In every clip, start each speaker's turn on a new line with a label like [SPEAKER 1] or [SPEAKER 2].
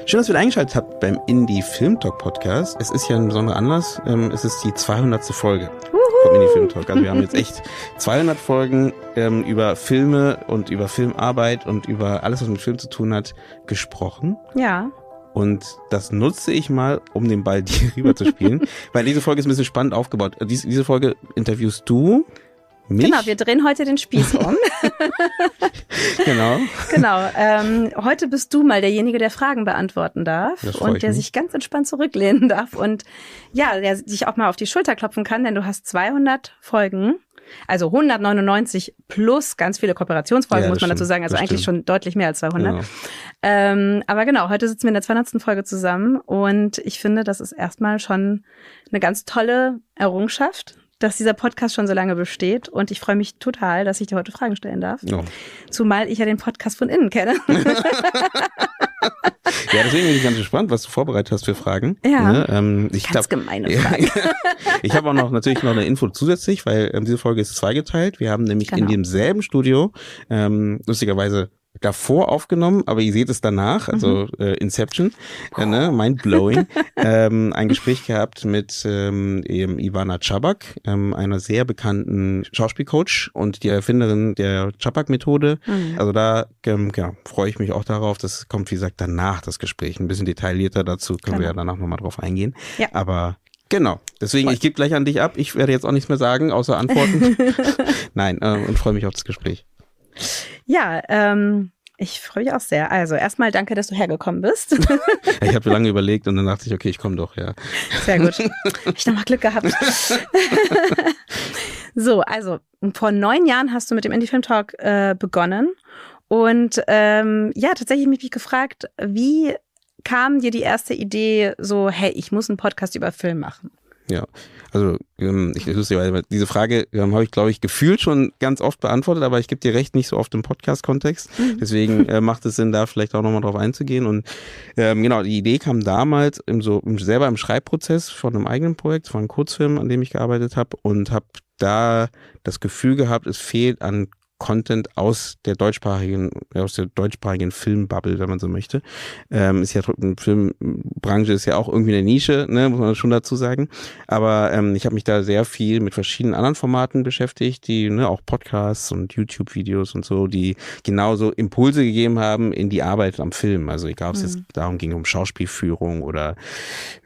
[SPEAKER 1] Schön, dass ihr wieder eingeschaltet habt beim Indiefilmtalk-Podcast. Es ist ja ein besonderer Anlass. Es ist die 200. Folge vom Indiefilmtalk. Also wir haben jetzt echt 200 Folgen über Filme und über Filmarbeit und über alles, was mit Film zu tun hat, gesprochen.
[SPEAKER 2] Ja.
[SPEAKER 1] Und das nutze ich mal, um den Ball dir rüber zu spielen. Weil diese Folge ist ein bisschen spannend aufgebaut. Diese Folge interviewst du mich.
[SPEAKER 2] Genau, wir drehen heute den Spieß um.
[SPEAKER 1] Genau.
[SPEAKER 2] Heute bist du mal derjenige, der Fragen beantworten darf und der sich ganz entspannt zurücklehnen darf und ja, der sich auch mal auf die Schulter klopfen kann, denn du hast 200 Folgen, also 199 plus ganz viele Kooperationsfolgen, muss man dazu sagen, also eigentlich schon deutlich mehr als 200. Genau. Aber genau, heute sitzen wir in der 200. Folge zusammen und ich finde, das ist erstmal schon eine ganz tolle Errungenschaft, dass dieser Podcast schon so lange besteht und ich freue mich total, dass ich dir heute Fragen stellen darf. Ja. Zumal ich ja den Podcast von innen kenne.
[SPEAKER 1] Ja, deswegen bin ich ganz gespannt, was du vorbereitet hast für Fragen.
[SPEAKER 2] Ja, ganz gemeine Fragen.
[SPEAKER 1] Ich habe auch natürlich noch eine Info zusätzlich, weil diese Folge ist zweigeteilt. Wir haben nämlich in demselben Studio, lustigerweise davor aufgenommen, aber ihr seht es danach, also Inception, mind-blowing, ein Gespräch gehabt mit Ivana Chubbuck, einer sehr bekannten Schauspielcoach und die Erfinderin der Chubbuck-Methode. Also da freue ich mich auch darauf, das kommt, wie gesagt, danach das Gespräch, ein bisschen detaillierter dazu, können wir ja danach nochmal drauf eingehen. Ja. Aber genau, deswegen, ich gebe gleich an dich ab, ich werde jetzt auch nichts mehr sagen, außer antworten. Nein, und freue mich auf das Gespräch.
[SPEAKER 2] Ja, ich freue mich auch sehr. Also erstmal danke, dass du hergekommen bist.
[SPEAKER 1] Ich habe lange überlegt und dann dachte ich, okay, ich komme doch, ja.
[SPEAKER 2] Sehr gut. Hab ich nochmal Glück gehabt. So, also vor 9 Jahren hast du mit dem Indiefilmtalk begonnen und tatsächlich mich gefragt, wie kam dir die erste Idee so, hey, ich muss einen Podcast über Film machen?
[SPEAKER 1] Ja, also diese Frage habe ich, glaube ich, gefühlt schon ganz oft beantwortet, aber ich gebe dir recht, nicht so oft im Podcast-Kontext. Deswegen macht es Sinn, da vielleicht auch nochmal drauf einzugehen. Und die Idee kam damals selber im Schreibprozess von einem eigenen Projekt, von einem Kurzfilm, an dem ich gearbeitet habe und habe da das Gefühl gehabt, es fehlt an Content aus der deutschsprachigen Filmbubble, wenn man so möchte. Filmbranche ist ja auch irgendwie eine Nische, ne, muss man schon dazu sagen. Aber ich habe mich da sehr viel mit verschiedenen anderen Formaten beschäftigt, die auch Podcasts und YouTube-Videos und so, die genauso Impulse gegeben haben in die Arbeit am Film. Also egal, ob es jetzt darum ging, um Schauspielführung oder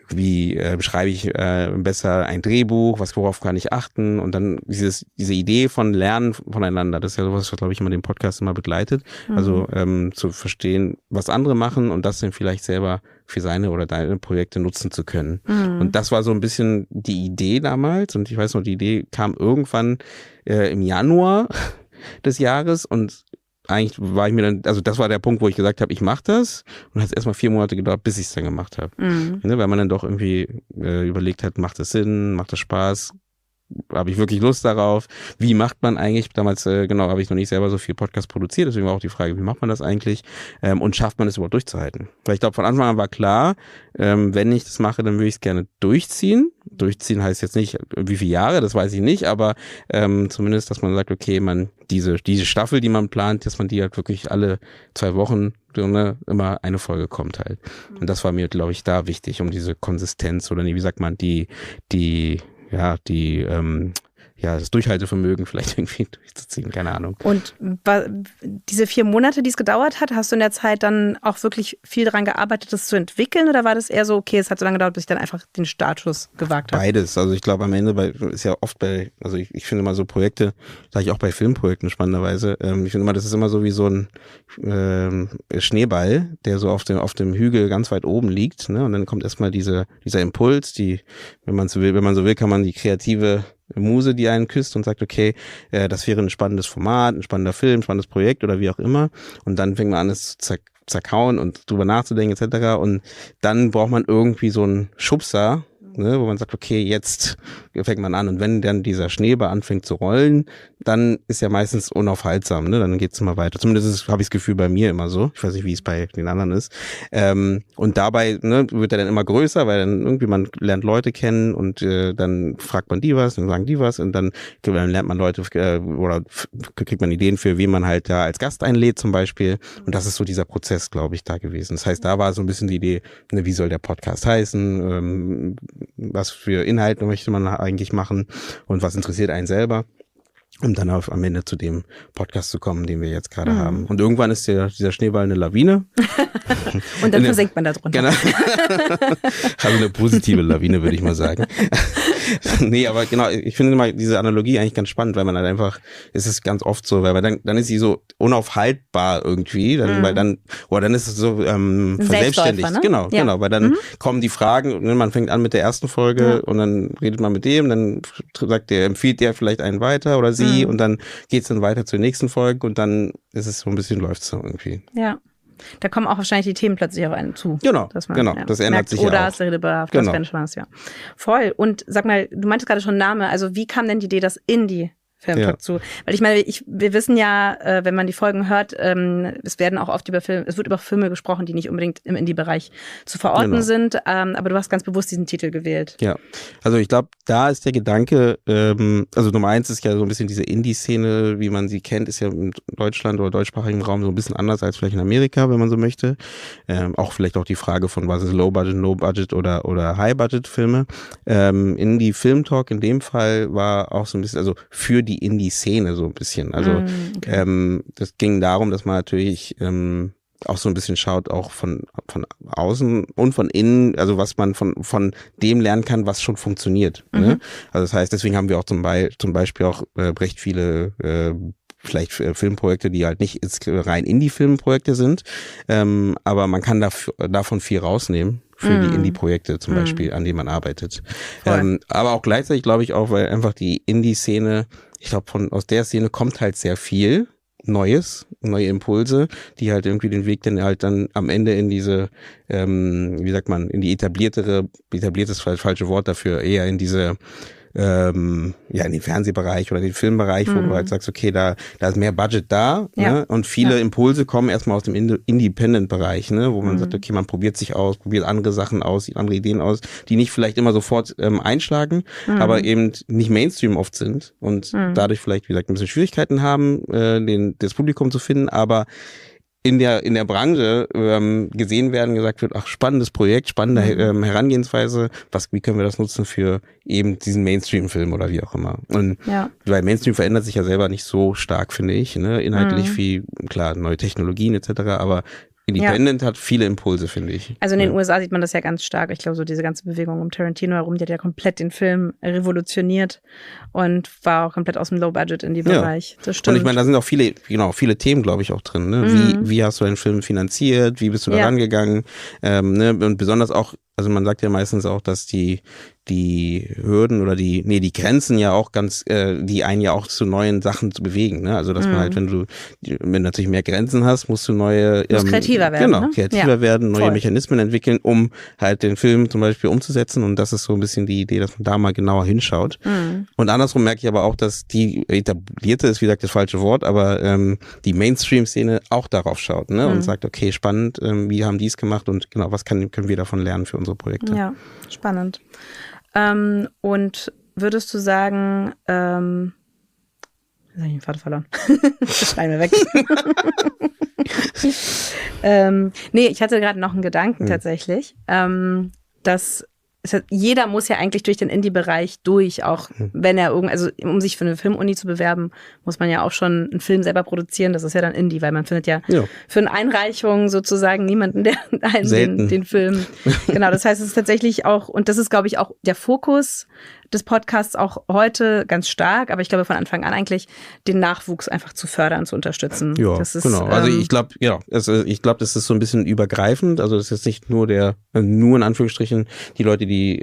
[SPEAKER 1] wie schreibe ich besser ein Drehbuch, worauf kann ich achten und dann diese Idee von Lernen voneinander, das ist ja sowas, was, glaube ich, immer den Podcast immer begleitet, also zu verstehen, was andere machen und das dann vielleicht selber für seine oder deine Projekte nutzen zu können. Und das war so ein bisschen die Idee damals und ich weiß noch, die Idee kam irgendwann im Januar des Jahres und eigentlich war ich mir dann, also das war der Punkt, wo ich gesagt habe, ich mache das und hat es erstmal 4 Monate gedauert, bis ich es dann gemacht habe. Ne, weil man dann doch irgendwie überlegt hat, macht das Sinn, macht das Spaß, habe ich wirklich Lust darauf, wie macht man eigentlich, damals habe ich noch nicht selber so viel Podcast produziert, deswegen war auch die Frage, wie macht man das eigentlich und schafft man es überhaupt durchzuhalten? Weil ich glaube, von Anfang an war klar, wenn ich das mache, dann würde ich es gerne durchziehen. Durchziehen heißt jetzt nicht, wie viele Jahre, das weiß ich nicht, aber zumindest, dass man sagt, okay, man diese Staffel, die man plant, dass man die halt wirklich alle 2 Wochen immer eine Folge kommt halt. Und das war mir, glaube ich, da wichtig, um diese Konsistenz oder wie sagt man, das Durchhaltevermögen vielleicht irgendwie durchzuziehen, keine Ahnung.
[SPEAKER 2] Und diese 4 Monate, die es gedauert hat, hast du in der Zeit dann auch wirklich viel daran gearbeitet, das zu entwickeln oder war das eher so, okay, es hat so lange gedauert, bis ich dann einfach den Startschuss gewagt habe?
[SPEAKER 1] Beides, also ich glaube am Ende ist ja oft ich finde immer so Projekte, sage ich auch bei Filmprojekten spannenderweise, ich finde immer, das ist immer so wie so ein Schneeball, der so auf dem Hügel ganz weit oben liegt, ne? Und dann kommt erstmal dieser Impuls, wenn man so will, kann man die kreative Muse, die einen küsst und sagt, okay, das wäre ein spannendes Format, ein spannender Film, ein spannendes Projekt oder wie auch immer. Und dann fängt man an, es zu zerkauen und drüber nachzudenken etc. Und dann braucht man irgendwie so einen Schubser, ne, wo man sagt, okay, jetzt fängt man an. Und wenn dann dieser Schneeball anfängt zu rollen, dann ist ja meistens unaufhaltsam, ne? Dann geht's immer weiter. Zumindest habe ich das Gefühl bei mir immer so. Ich weiß nicht, wie es bei den anderen ist. Und dabei, ne, wird er dann immer größer, weil dann irgendwie man lernt Leute kennen und dann fragt man die was, dann sagen die was und dann lernt man Leute oder kriegt man Ideen für, wen man halt da als Gast einlädt zum Beispiel. Und das ist so dieser Prozess, glaube ich, da gewesen. Das heißt, da war so ein bisschen die Idee, ne, wie soll der Podcast heißen, was für Inhalte möchte man eigentlich machen und was interessiert einen selber. Um dann am Ende zu dem Podcast zu kommen, den wir jetzt gerade haben. Und irgendwann ist dieser Schneeball eine Lawine.
[SPEAKER 2] Und dann versenkt man da drunter.
[SPEAKER 1] Genau. Also eine positive Lawine, würde ich mal sagen. Nee, aber genau, ich finde mal diese Analogie eigentlich ganz spannend, weil man halt einfach, es ist ganz oft so, weil dann ist sie so unaufhaltbar irgendwie, weil dann ist es so verselbstständigt. Ne? Genau, weil dann kommen die Fragen, ne, man fängt an mit der ersten Folge und dann redet man mit dem, dann empfiehlt der vielleicht einen weiter oder sie und dann geht's dann weiter zur nächsten Folge und dann ist es so ein bisschen, läuft's so irgendwie.
[SPEAKER 2] Ja. Da kommen auch wahrscheinlich die Themen plötzlich auf einen zu.
[SPEAKER 1] Genau, das ändert
[SPEAKER 2] merkt,
[SPEAKER 1] sich ja auch.
[SPEAKER 2] Oder ist der Redebedarf, das wäre schon was, ja. Voll. Und sag mal, du meintest gerade schon Name, also wie kam denn die Idee, das Indiefilmtalk zu? Weil ich meine, wir wissen ja, wenn man die Folgen hört, es werden auch oft es wird über Filme gesprochen, die nicht unbedingt im Indie-Bereich zu verorten sind, aber du hast ganz bewusst diesen Titel gewählt.
[SPEAKER 1] Ja, also ich glaube, da ist der Gedanke, also Nummer 1 ist ja so ein bisschen diese Indie-Szene, wie man sie kennt, ist ja in Deutschland oder deutschsprachigen Raum so ein bisschen anders als vielleicht in Amerika, wenn man so möchte. Auch vielleicht auch die Frage von, was ist Low-Budget, No-Budget oder High-Budget-Filme. Indie-Filmtalk in dem Fall war auch so ein bisschen, also für die Indie-Szene so ein bisschen. Also das ging darum, dass man natürlich auch so ein bisschen schaut, auch von außen und von innen, also was man von dem lernen kann, was schon funktioniert. Ne? Also das heißt, deswegen haben wir auch zum Beispiel auch recht viele vielleicht Filmprojekte, die halt nicht rein Indie-Filmprojekte sind, aber man kann davon viel rausnehmen für die Indie-Projekte zum Beispiel, an denen man arbeitet. Aber auch gleichzeitig glaube ich auch, weil einfach die Indie-Szene, ich glaube, aus der Szene kommt halt sehr viel neue Impulse, die halt irgendwie den Weg dann am Ende in diese, wie sagt man, in die etabliertes falsche Wort dafür, eher in diese in den Fernsehbereich oder den Filmbereich, wo du halt sagst, okay, da ist mehr Budget da, ne? Und viele Impulse kommen erstmal aus dem Independent-Bereich, ne? Wo man sagt, okay, man probiert sich aus, probiert andere Sachen aus, andere Ideen aus, die nicht vielleicht immer sofort einschlagen, aber eben nicht Mainstream oft sind und dadurch vielleicht, wie gesagt, ein bisschen Schwierigkeiten haben, das Publikum zu finden, aber in der Branche gesehen werden, gesagt wird, ach, spannendes Projekt, spannende Herangehensweise, wie können wir das nutzen für eben diesen Mainstream-Film oder wie auch immer. Und weil Mainstream verändert sich ja selber nicht so stark, finde ich, ne? Inhaltlich viel, klar, neue Technologien etc., aber Independent hat viele Impulse, finde ich.
[SPEAKER 2] Also in den USA sieht man das ja ganz stark. Ich glaube, so diese ganze Bewegung um Tarantino herum, die hat ja komplett den Film revolutioniert und war auch komplett aus dem Low-Budget-Indie-Bereich. Das stimmt.
[SPEAKER 1] Und ich meine, da sind auch viele Themen, glaube ich, auch drin. Ne? Wie hast du deinen Film finanziert? Wie bist du da rangegangen? Ne? Und besonders auch, also man sagt ja meistens auch, dass die Hürden oder die Grenzen ja auch die einen ja auch zu neuen Sachen zu bewegen, ne? Also dass man halt, wenn du natürlich mehr Grenzen hast, musst du
[SPEAKER 2] kreativer werden.
[SPEAKER 1] Genau, kreativer werden, neue Mechanismen entwickeln, um halt den Film zum Beispiel umzusetzen, und das ist so ein bisschen die Idee, dass man da mal genauer hinschaut. Und andersrum merke ich aber auch, dass die etablierte, ist wie gesagt das falsche Wort, aber die Mainstream-Szene auch darauf schaut, ne? Und sagt, okay, spannend, wie haben die es gemacht und genau, was können wir davon lernen für unsere Projekte.
[SPEAKER 2] Ja, spannend. Und würdest du sagen, jetzt habe ich den Vater verloren. Das schneiden wir weg. Nee, ich hatte gerade noch einen Gedanken tatsächlich, dass jeder muss ja eigentlich durch den Indie-Bereich durch, auch wenn er also um sich für eine Filmuni zu bewerben, muss man ja auch schon einen Film selber produzieren. Das ist ja dann Indie, weil man findet ja für eine Einreichung sozusagen niemanden, der einen den Film. Genau, das heißt, es ist tatsächlich auch, und das ist, glaube ich, auch der Fokus des Podcasts auch heute ganz stark, aber ich glaube von Anfang an eigentlich den Nachwuchs einfach zu fördern, zu unterstützen.
[SPEAKER 1] Ja, das ist, genau. Also ich glaube, das ist so ein bisschen übergreifend. Also das ist jetzt nicht nur nur in Anführungsstrichen die Leute, die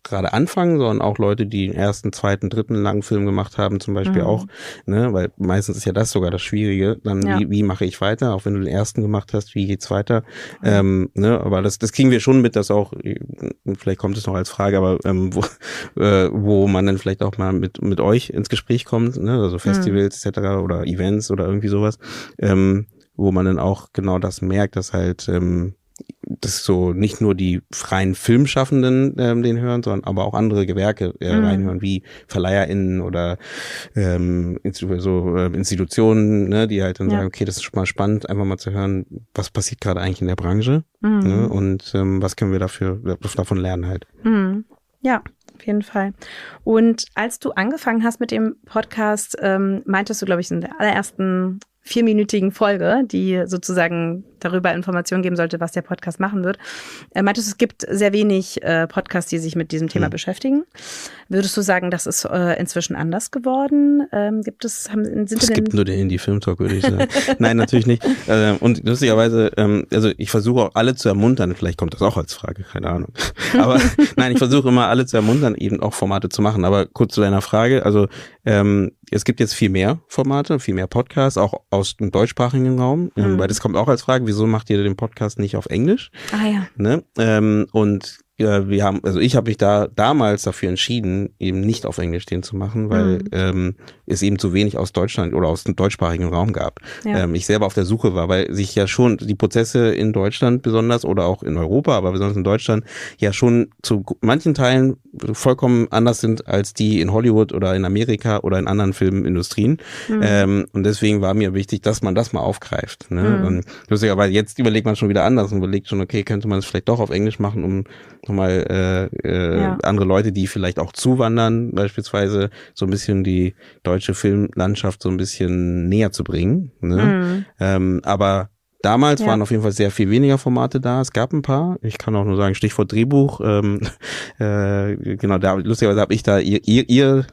[SPEAKER 1] gerade anfangen, sondern auch Leute, die den ersten, zweiten, dritten langen Film gemacht haben, zum Beispiel auch. Ne? Weil meistens ist ja das sogar das Schwierige. Dann wie mache ich weiter? Auch wenn du den ersten gemacht hast, wie geht's weiter? Ne? Aber das kriegen wir schon mit, dass auch, vielleicht kommt es noch als Frage, aber wo man dann vielleicht auch mal mit euch ins Gespräch kommt, ne? Also Festivals etc. oder Events oder irgendwie sowas, wo man dann auch genau das merkt, dass halt dass so nicht nur die freien Filmschaffenden den hören, sondern aber auch andere Gewerke reinhören, wie VerleiherInnen oder Institutionen, ne, die halt dann sagen, okay, das ist schon mal spannend, einfach mal zu hören, was passiert gerade eigentlich in der Branche, ne, und was können wir davon lernen halt.
[SPEAKER 2] Ja, auf jeden Fall. Und als du angefangen hast mit dem Podcast, meintest du, glaube ich, in der allerersten 4-minütigen Folge, die sozusagen darüber Informationen geben sollte, was der Podcast machen wird, meintest du, es gibt sehr wenig Podcasts, die sich mit diesem Thema beschäftigen. Würdest du sagen, das ist inzwischen anders geworden? Es
[SPEAKER 1] gibt nur den Indie-Filmtalk, würde ich sagen. Nein, natürlich nicht. Und lustigerweise, also ich versuche auch alle zu ermuntern, vielleicht kommt das auch als Frage, keine Ahnung. Aber nein, ich versuche immer alle zu ermuntern, eben auch Formate zu machen. Aber kurz zu deiner Frage, also es gibt jetzt viel mehr Formate, viel mehr Podcasts, auch aus dem deutschsprachigen Raum, weil das kommt auch als Frage, wieso macht ihr den Podcast nicht auf Englisch?
[SPEAKER 2] Ah ja.
[SPEAKER 1] Ne? Und ich habe mich damals dafür entschieden, eben nicht auf Englisch den zu machen, weil es eben zu wenig aus Deutschland oder aus dem deutschsprachigen Raum gab. Ja. Ich selber auf der Suche war, weil sich ja schon die Prozesse in Deutschland besonders oder auch in Europa, aber besonders in Deutschland ja schon zu manchen Teilen vollkommen anders sind als die in Hollywood oder in Amerika oder in anderen Filmindustrien. Und deswegen war mir wichtig, dass man das mal aufgreift. Ne? Und lustigerweise jetzt überlegt man schon wieder anders und überlegt schon, okay, könnte man es vielleicht doch auf Englisch machen, um nochmal andere Leute, die vielleicht auch zuwandern, beispielsweise so ein bisschen die deutsche Filmlandschaft so ein bisschen näher zu bringen. Ne? Aber damals waren auf jeden Fall sehr viel weniger Formate da. Es gab ein paar. Ich kann auch nur sagen, Stichwort Drehbuch. Genau, lustigerweise habe ich da ihr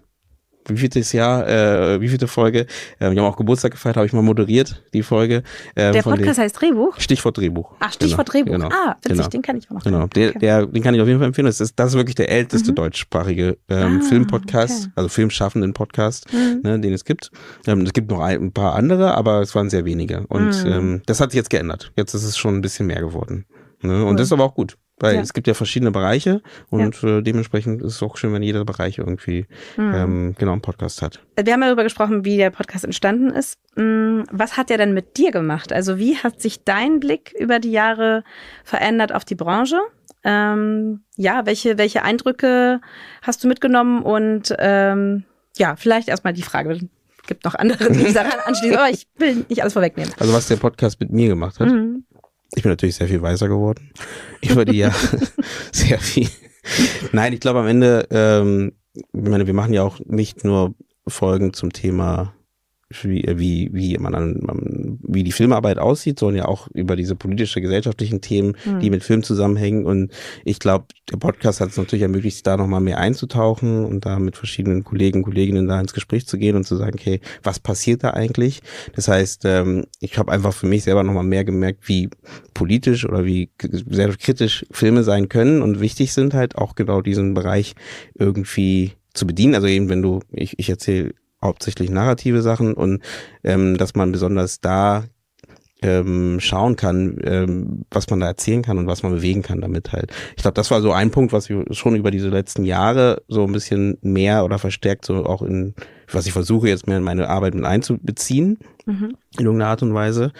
[SPEAKER 1] wievielte Folge, wir haben auch Geburtstag gefeiert, habe ich mal moderiert, die Folge.
[SPEAKER 2] Der Podcast heißt Drehbuch?
[SPEAKER 1] Stichwort Drehbuch.
[SPEAKER 2] Ach, Stichwort Drehbuch.
[SPEAKER 1] Genau.
[SPEAKER 2] Ah, witzig, den kann ich auch noch.
[SPEAKER 1] Genau, den kann ich auf jeden Fall empfehlen. Das ist wirklich der älteste deutschsprachige Filmpodcast, also filmschaffenden Podcast, ne, den es gibt. Es gibt noch ein paar andere, aber es waren sehr wenige. Und das hat sich jetzt geändert. Jetzt ist es schon ein bisschen mehr geworden. Ne? Und das ist aber auch gut. Weil es gibt ja verschiedene Bereiche und dementsprechend ist es auch schön, wenn jeder Bereich irgendwie einen Podcast hat.
[SPEAKER 2] Wir haben ja darüber gesprochen, wie der Podcast entstanden ist. Was hat der denn mit dir gemacht? Also wie hat sich dein Blick über die Jahre verändert auf die Branche? Welche Eindrücke hast du mitgenommen? Und vielleicht erstmal die Frage. Es gibt noch andere, die daran anschließen, aber ich will nicht alles vorwegnehmen.
[SPEAKER 1] Also was der Podcast mit mir gemacht hat? Ich bin natürlich sehr viel weiser geworden über die Jahre. Sehr viel. Nein, ich glaube am Ende, wir machen ja auch nicht nur Folgen zum Thema, wie die Filmarbeit aussieht, sondern ja auch über diese politische, gesellschaftlichen Themen, die mit Film zusammenhängen. Und ich glaube, der Podcast hat es natürlich ermöglicht, da nochmal mehr einzutauchen und da mit verschiedenen Kolleginnen da ins Gespräch zu gehen und zu sagen, okay, was passiert da eigentlich? Das heißt, ich habe einfach für mich selber nochmal mehr gemerkt, wie politisch oder wie sehr kritisch Filme sein können und wichtig sind halt auch genau diesen Bereich irgendwie zu bedienen. Also eben, ich erzähle hauptsächlich narrative Sachen und dass man besonders da schauen kann, was man da erzählen kann und was man bewegen kann damit halt. Ich glaube, das war so ein Punkt, was ich schon über diese letzten Jahre so ein bisschen mehr oder verstärkt so auch was ich versuche jetzt mehr in meine Arbeit mit einzubeziehen, in irgendeiner Art und Weise.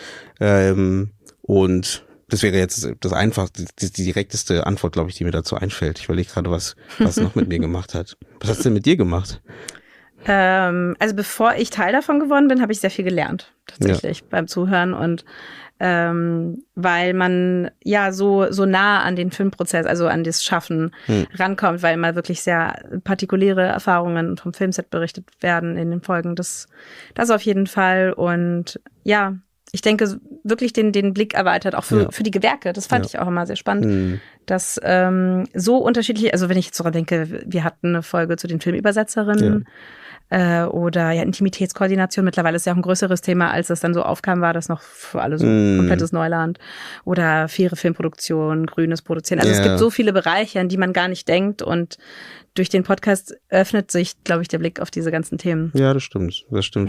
[SPEAKER 1] Und das wäre jetzt das einfachste, die direkteste Antwort, glaube ich, die mir dazu einfällt. Ich überlege gerade, was noch mit mir gemacht hat. Was hast du denn mit dir gemacht?
[SPEAKER 2] Also bevor ich Teil davon geworden bin, habe ich sehr viel gelernt, tatsächlich, beim Zuhören und weil man ja so nah an den Filmprozess, also an das Schaffen rankommt, weil mal wirklich sehr partikuläre Erfahrungen vom Filmset berichtet werden in den Folgen. Das auf jeden Fall und ja, ich denke, wirklich den Blick erweitert, auch für die Gewerke. Das fand ich auch immer sehr spannend, dass so unterschiedlich, also wenn ich jetzt sogar denke, wir hatten eine Folge zu den Filmübersetzerinnen oder Intimitätskoordination. Mittlerweile ist ja auch ein größeres Thema, als das dann so aufkam, war das noch für alle so komplettes Neuland. Oder faire Filmproduktion, grünes Produzieren. Also es gibt so viele Bereiche, an die man gar nicht denkt, und durch den Podcast öffnet sich, glaube ich, der Blick auf diese ganzen Themen.
[SPEAKER 1] Ja, das stimmt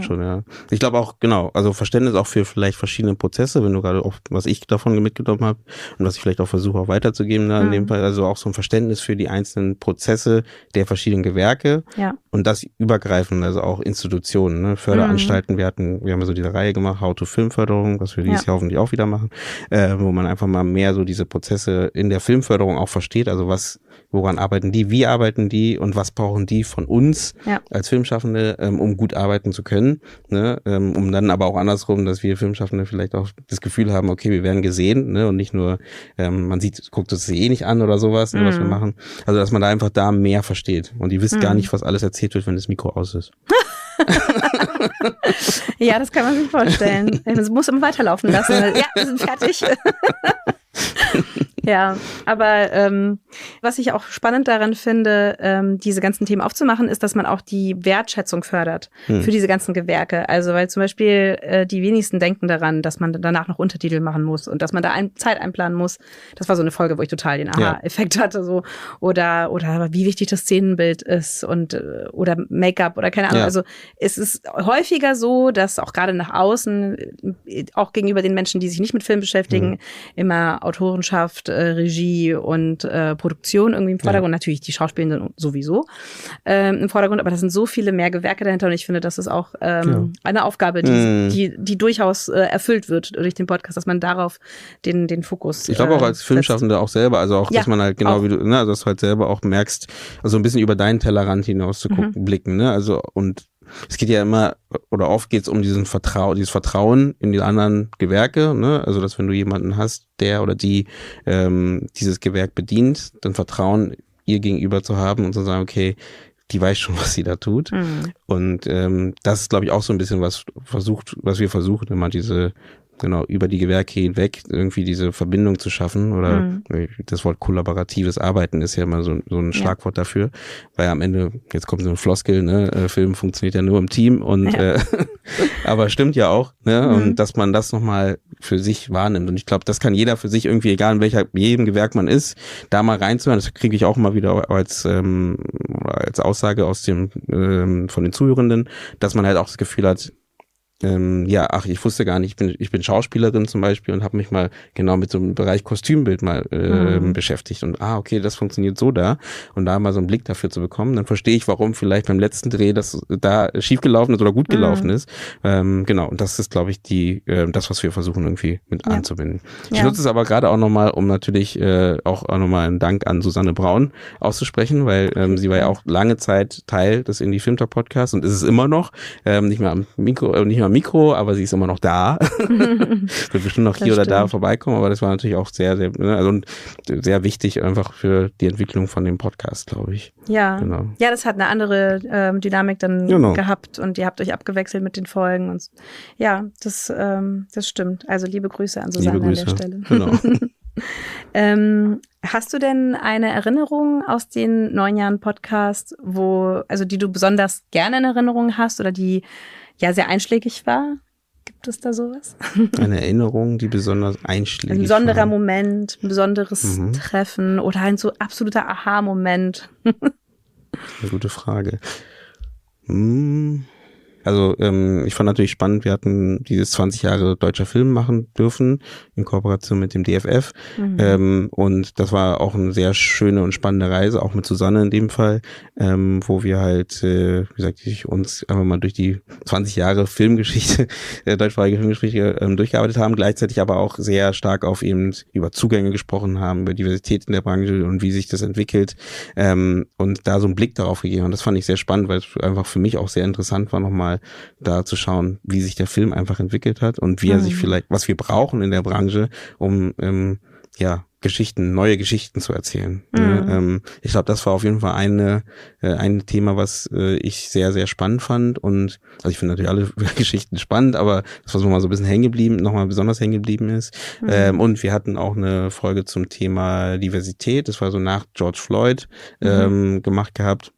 [SPEAKER 1] schon, ja. Ich glaube auch, genau, also Verständnis auch für vielleicht verschiedene Prozesse, wenn du gerade auch, was ich davon mitgenommen habe und was ich vielleicht auch versuche auch weiterzugeben da in dem Fall, also auch so ein Verständnis für die einzelnen Prozesse der verschiedenen Gewerke und das übergreifend, also auch Institutionen, ne? Förderanstalten, wir haben ja so diese Reihe gemacht, How-to-Filmförderung, was wir dieses Jahr hoffentlich auch wieder machen, wo man einfach mal mehr so diese Prozesse in der Filmförderung auch versteht, also woran arbeiten die, wie arbeiten die und was brauchen die von uns als Filmschaffende, um gut arbeiten zu können, ne? Um dann aber auch andersrum, dass wir Filmschaffende vielleicht auch das Gefühl haben, okay, wir werden gesehen, ne? Und nicht nur, man guckt es eh nicht an oder sowas, ne, was wir machen. Also, dass man da einfach mehr versteht und die wisst gar nicht, was alles erzählt wird, wenn das Mikro aus ist.
[SPEAKER 2] Ja, das kann man sich vorstellen. Man muss immer weiterlaufen lassen. Ja, wir sind fertig. Ja, aber was ich auch spannend daran finde, diese ganzen Themen aufzumachen, ist, dass man auch die Wertschätzung fördert für diese ganzen Gewerke. Also weil zum Beispiel die wenigsten denken daran, dass man danach noch Untertitel machen muss und dass man da Zeit einplanen muss. Das war so eine Folge, wo ich total den Aha-Effekt hatte. So. Oder wie wichtig das Szenenbild ist und oder Make-up oder keine Ahnung. Ja. Also es ist häufiger so, dass auch gerade nach außen, auch gegenüber den Menschen, die sich nicht mit Film beschäftigen, immer Autorenschaft, Regie und Produktion irgendwie im Vordergrund. Natürlich die Schauspielenden sowieso im Vordergrund, aber da sind so viele mehr Gewerke dahinter und ich finde, das ist auch eine Aufgabe, die durchaus erfüllt wird durch den Podcast, dass man darauf den Fokus
[SPEAKER 1] Ich glaube auch als Filmschaffende auch selber, also auch, dass man halt genau wie du, ne, also dass du halt selber auch merkst, also ein bisschen über deinen Tellerrand hinaus zu gucken, blicken, ne, also und es geht ja immer, oder oft geht es um dieses Vertrauen in die anderen Gewerke, ne? Also, dass wenn du jemanden hast, der oder die dieses Gewerk bedient, dann Vertrauen ihr gegenüber zu haben und zu sagen, okay, die weiß schon, was sie da tut. Und das ist, glaube ich, auch so ein bisschen was wir versuchen, immer über die Gewerke hinweg irgendwie diese Verbindung zu schaffen oder das Wort kollaboratives Arbeiten ist ja immer so ein Schlagwort dafür, weil am Ende, jetzt kommt so ein Floskel, ne, Film funktioniert ja nur im Team und aber stimmt ja auch, ne, und dass man das nochmal für sich wahrnimmt und ich glaube, das kann jeder für sich irgendwie, egal in jedem Gewerk man ist, da mal reinzuhören, das kriege ich auch immer wieder als Aussage aus von den Zuhörenden, dass man halt auch das Gefühl hat, ich wusste gar nicht, ich bin Schauspielerin zum Beispiel und habe mich mal genau mit so einem Bereich Kostümbild mal beschäftigt und okay, das funktioniert so da und da mal so einen Blick dafür zu bekommen, dann verstehe ich, warum vielleicht beim letzten Dreh das da schiefgelaufen ist oder gut gelaufen ist. Genau, und das ist, glaube ich, das, was wir versuchen irgendwie mit anzubinden. Ich nutze es aber gerade auch nochmal, um natürlich auch nochmal einen Dank an Susanne Braun auszusprechen, weil sie war ja auch lange Zeit Teil des Indiefilmtalk-Podcasts und ist es immer noch, nicht mehr am Mikro, aber sie ist immer noch da. Wird bestimmt noch hier oder da vorbeikommen, aber das war natürlich auch sehr, sehr, also sehr wichtig einfach für die Entwicklung von dem Podcast, glaube ich.
[SPEAKER 2] Ja, genau. Ja, das hat eine andere Dynamik dann gehabt und ihr habt euch abgewechselt mit den Folgen und ja, das stimmt. Also liebe Grüße an Susanne an der Stelle. Genau. Hast du denn eine Erinnerung aus den 9 Jahren Podcast, die du besonders gerne in Erinnerung hast oder die sehr einschlägig war? Gibt es da sowas?
[SPEAKER 1] Eine Erinnerung, die besonders einschlägig war.
[SPEAKER 2] Ein besonderer Moment, ein besonderes Treffen oder ein so absoluter Aha-Moment.
[SPEAKER 1] Eine gute Frage. Also ich fand natürlich spannend, wir hatten dieses 20 Jahre deutscher Film machen dürfen, in Kooperation mit dem DFF. Und das war auch eine sehr schöne und spannende Reise, auch mit Susanne in dem Fall, wo wir halt, uns einfach mal durch die 20 Jahre Filmgeschichte, deutschsprachige Filmgeschichte durchgearbeitet haben, gleichzeitig aber auch sehr stark über Zugänge gesprochen haben, über Diversität in der Branche und wie sich das entwickelt und da so einen Blick darauf gegeben. Und das fand ich sehr spannend, weil es einfach für mich auch sehr interessant war, nochmal da zu schauen, wie sich der Film einfach entwickelt hat und wie er sich vielleicht, was wir brauchen in der Branche, um neue Geschichten zu erzählen. Ich glaube, das war auf jeden Fall ein Thema, was ich sehr, sehr spannend fand. Und also ich finde natürlich alle Geschichten spannend, aber das, was nochmal so ein bisschen nochmal besonders hängen geblieben ist. Und wir hatten auch eine Folge zum Thema Diversität. Das war so nach George Floyd gemacht gehabt.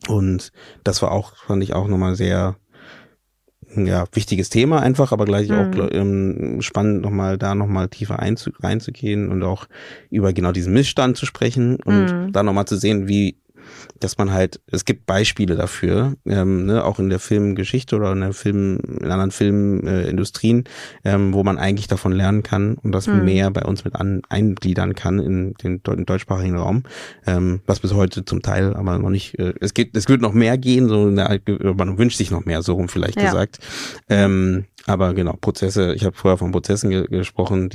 [SPEAKER 1] Und das war auch, fand ich auch nochmal sehr wichtiges Thema einfach, aber gleich auch spannend nochmal tiefer reinzugehen und auch über genau diesen Missstand zu sprechen und da nochmal zu sehen, dass man halt, es gibt Beispiele dafür, auch in der Filmgeschichte oder in anderen Filmindustrien, wo man eigentlich davon lernen kann und das mehr bei uns mit eingliedern kann in den deutschsprachigen Raum, was bis heute zum Teil aber noch nicht, es wird noch mehr gehen, man wünscht sich noch mehr, so rum vielleicht gesagt. Aber genau, Prozesse, ich habe vorher von Prozessen gesprochen,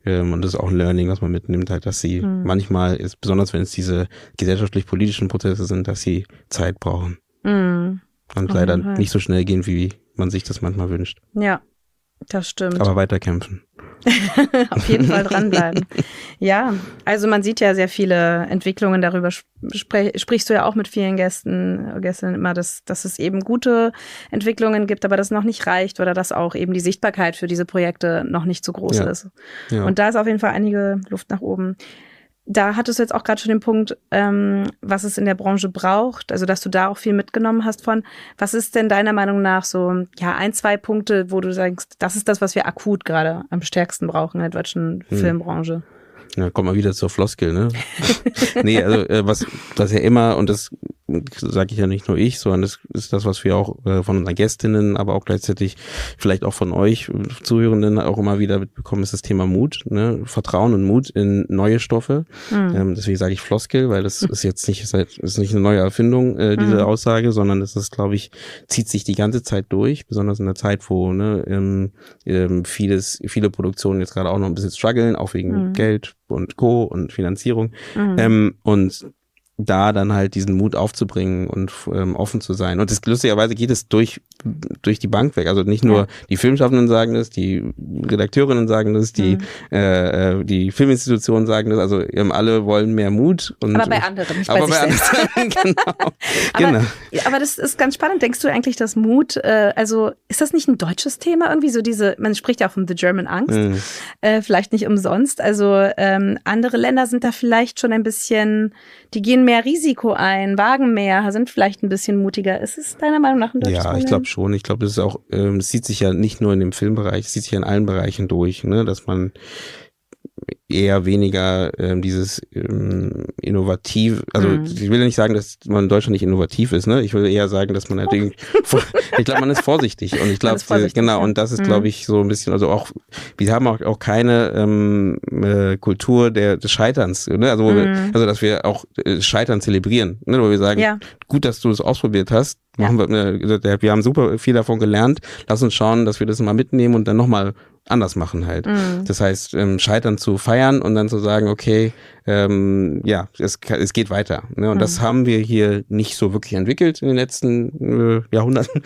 [SPEAKER 1] und das ist auch ein Learning, was man mitnimmt, halt, dass sie manchmal, besonders wenn es diese gesellschaftlich-politischen Prozesse sind, dass sie Zeit brauchen. Und leider nicht so schnell gehen, wie man sich das manchmal wünscht.
[SPEAKER 2] Ja, das stimmt.
[SPEAKER 1] Aber weiterkämpfen.
[SPEAKER 2] Auf jeden Fall dranbleiben. Ja, also man sieht ja sehr viele Entwicklungen, darüber sprichst du ja auch mit vielen Gästen immer, dass es eben gute Entwicklungen gibt, aber das noch nicht reicht oder dass auch eben die Sichtbarkeit für diese Projekte noch nicht so groß ist. Ja. Und da ist auf jeden Fall einige Luft nach oben. Da hattest du jetzt auch gerade schon den Punkt, was es in der Branche braucht, also dass du da auch viel mitgenommen hast von. Was ist denn deiner Meinung nach so, 1-2 Punkte, wo du sagst, das ist das, was wir akut gerade am stärksten brauchen in der deutschen Filmbranche?
[SPEAKER 1] Ja, kommt mal wieder zur Floskel, ne? Nee, also was ja immer, und das sage ich ja nicht nur ich, sondern das ist das, was wir auch von unseren Gästinnen, aber auch gleichzeitig vielleicht auch von euch Zuhörenden auch immer wieder mitbekommen, ist das Thema Mut, ne? Vertrauen und Mut in neue Stoffe. Deswegen sage ich Floskel, weil das ist jetzt nicht, ist nicht eine neue Erfindung, diese Aussage, sondern das ist, glaube ich, zieht sich die ganze Zeit durch, besonders in der Zeit, wo viele Produktionen jetzt gerade auch noch ein bisschen strugglen, auch wegen Geld und Co. und Finanzierung. Und da dann halt diesen Mut aufzubringen und offen zu sein. Und das, lustigerweise geht es durch die Bank weg. Also nicht nur die Filmschaffenden sagen das, die Redakteurinnen sagen das, die Filminstitutionen sagen das. Also alle wollen mehr Mut.
[SPEAKER 2] Aber bei anderen, nicht bei sich selbst. Genau. Aber das ist ganz spannend. Denkst du eigentlich, dass Mut, also ist das nicht ein deutsches Thema irgendwie? So man spricht ja auch von The German Angst. Vielleicht nicht umsonst. Also andere Länder sind da vielleicht schon ein bisschen, die gehen mehr Risiko ein, wagen mehr, sind vielleicht ein bisschen mutiger. Ist es deiner Meinung nach ein deutsches Problem?
[SPEAKER 1] Ja, ich glaube schon. Ich glaube, das ist auch, es sieht sich ja nicht nur in dem Filmbereich, es sieht sich ja in allen Bereichen durch, ne, dass man eher weniger dieses innovativ, also ich will ja nicht sagen, dass man in Deutschland nicht innovativ ist, ne? Ich will eher sagen, dass man halt ich glaube, man ist vorsichtig und ich glaube, genau, und das ist, glaube ich, so ein bisschen, also auch, wir haben auch keine Kultur des Scheiterns, ne? Also dass wir auch Scheitern zelebrieren, ne? Wo wir sagen, gut, dass du das ausprobiert hast, wir haben super viel davon gelernt, lass uns schauen, dass wir das mal mitnehmen und dann nochmal anders machen halt. Das heißt, Scheitern zu feiern und dann zu sagen, okay, es geht weiter. Ne? Und das haben wir hier nicht so wirklich entwickelt in den letzten Jahrhunderten.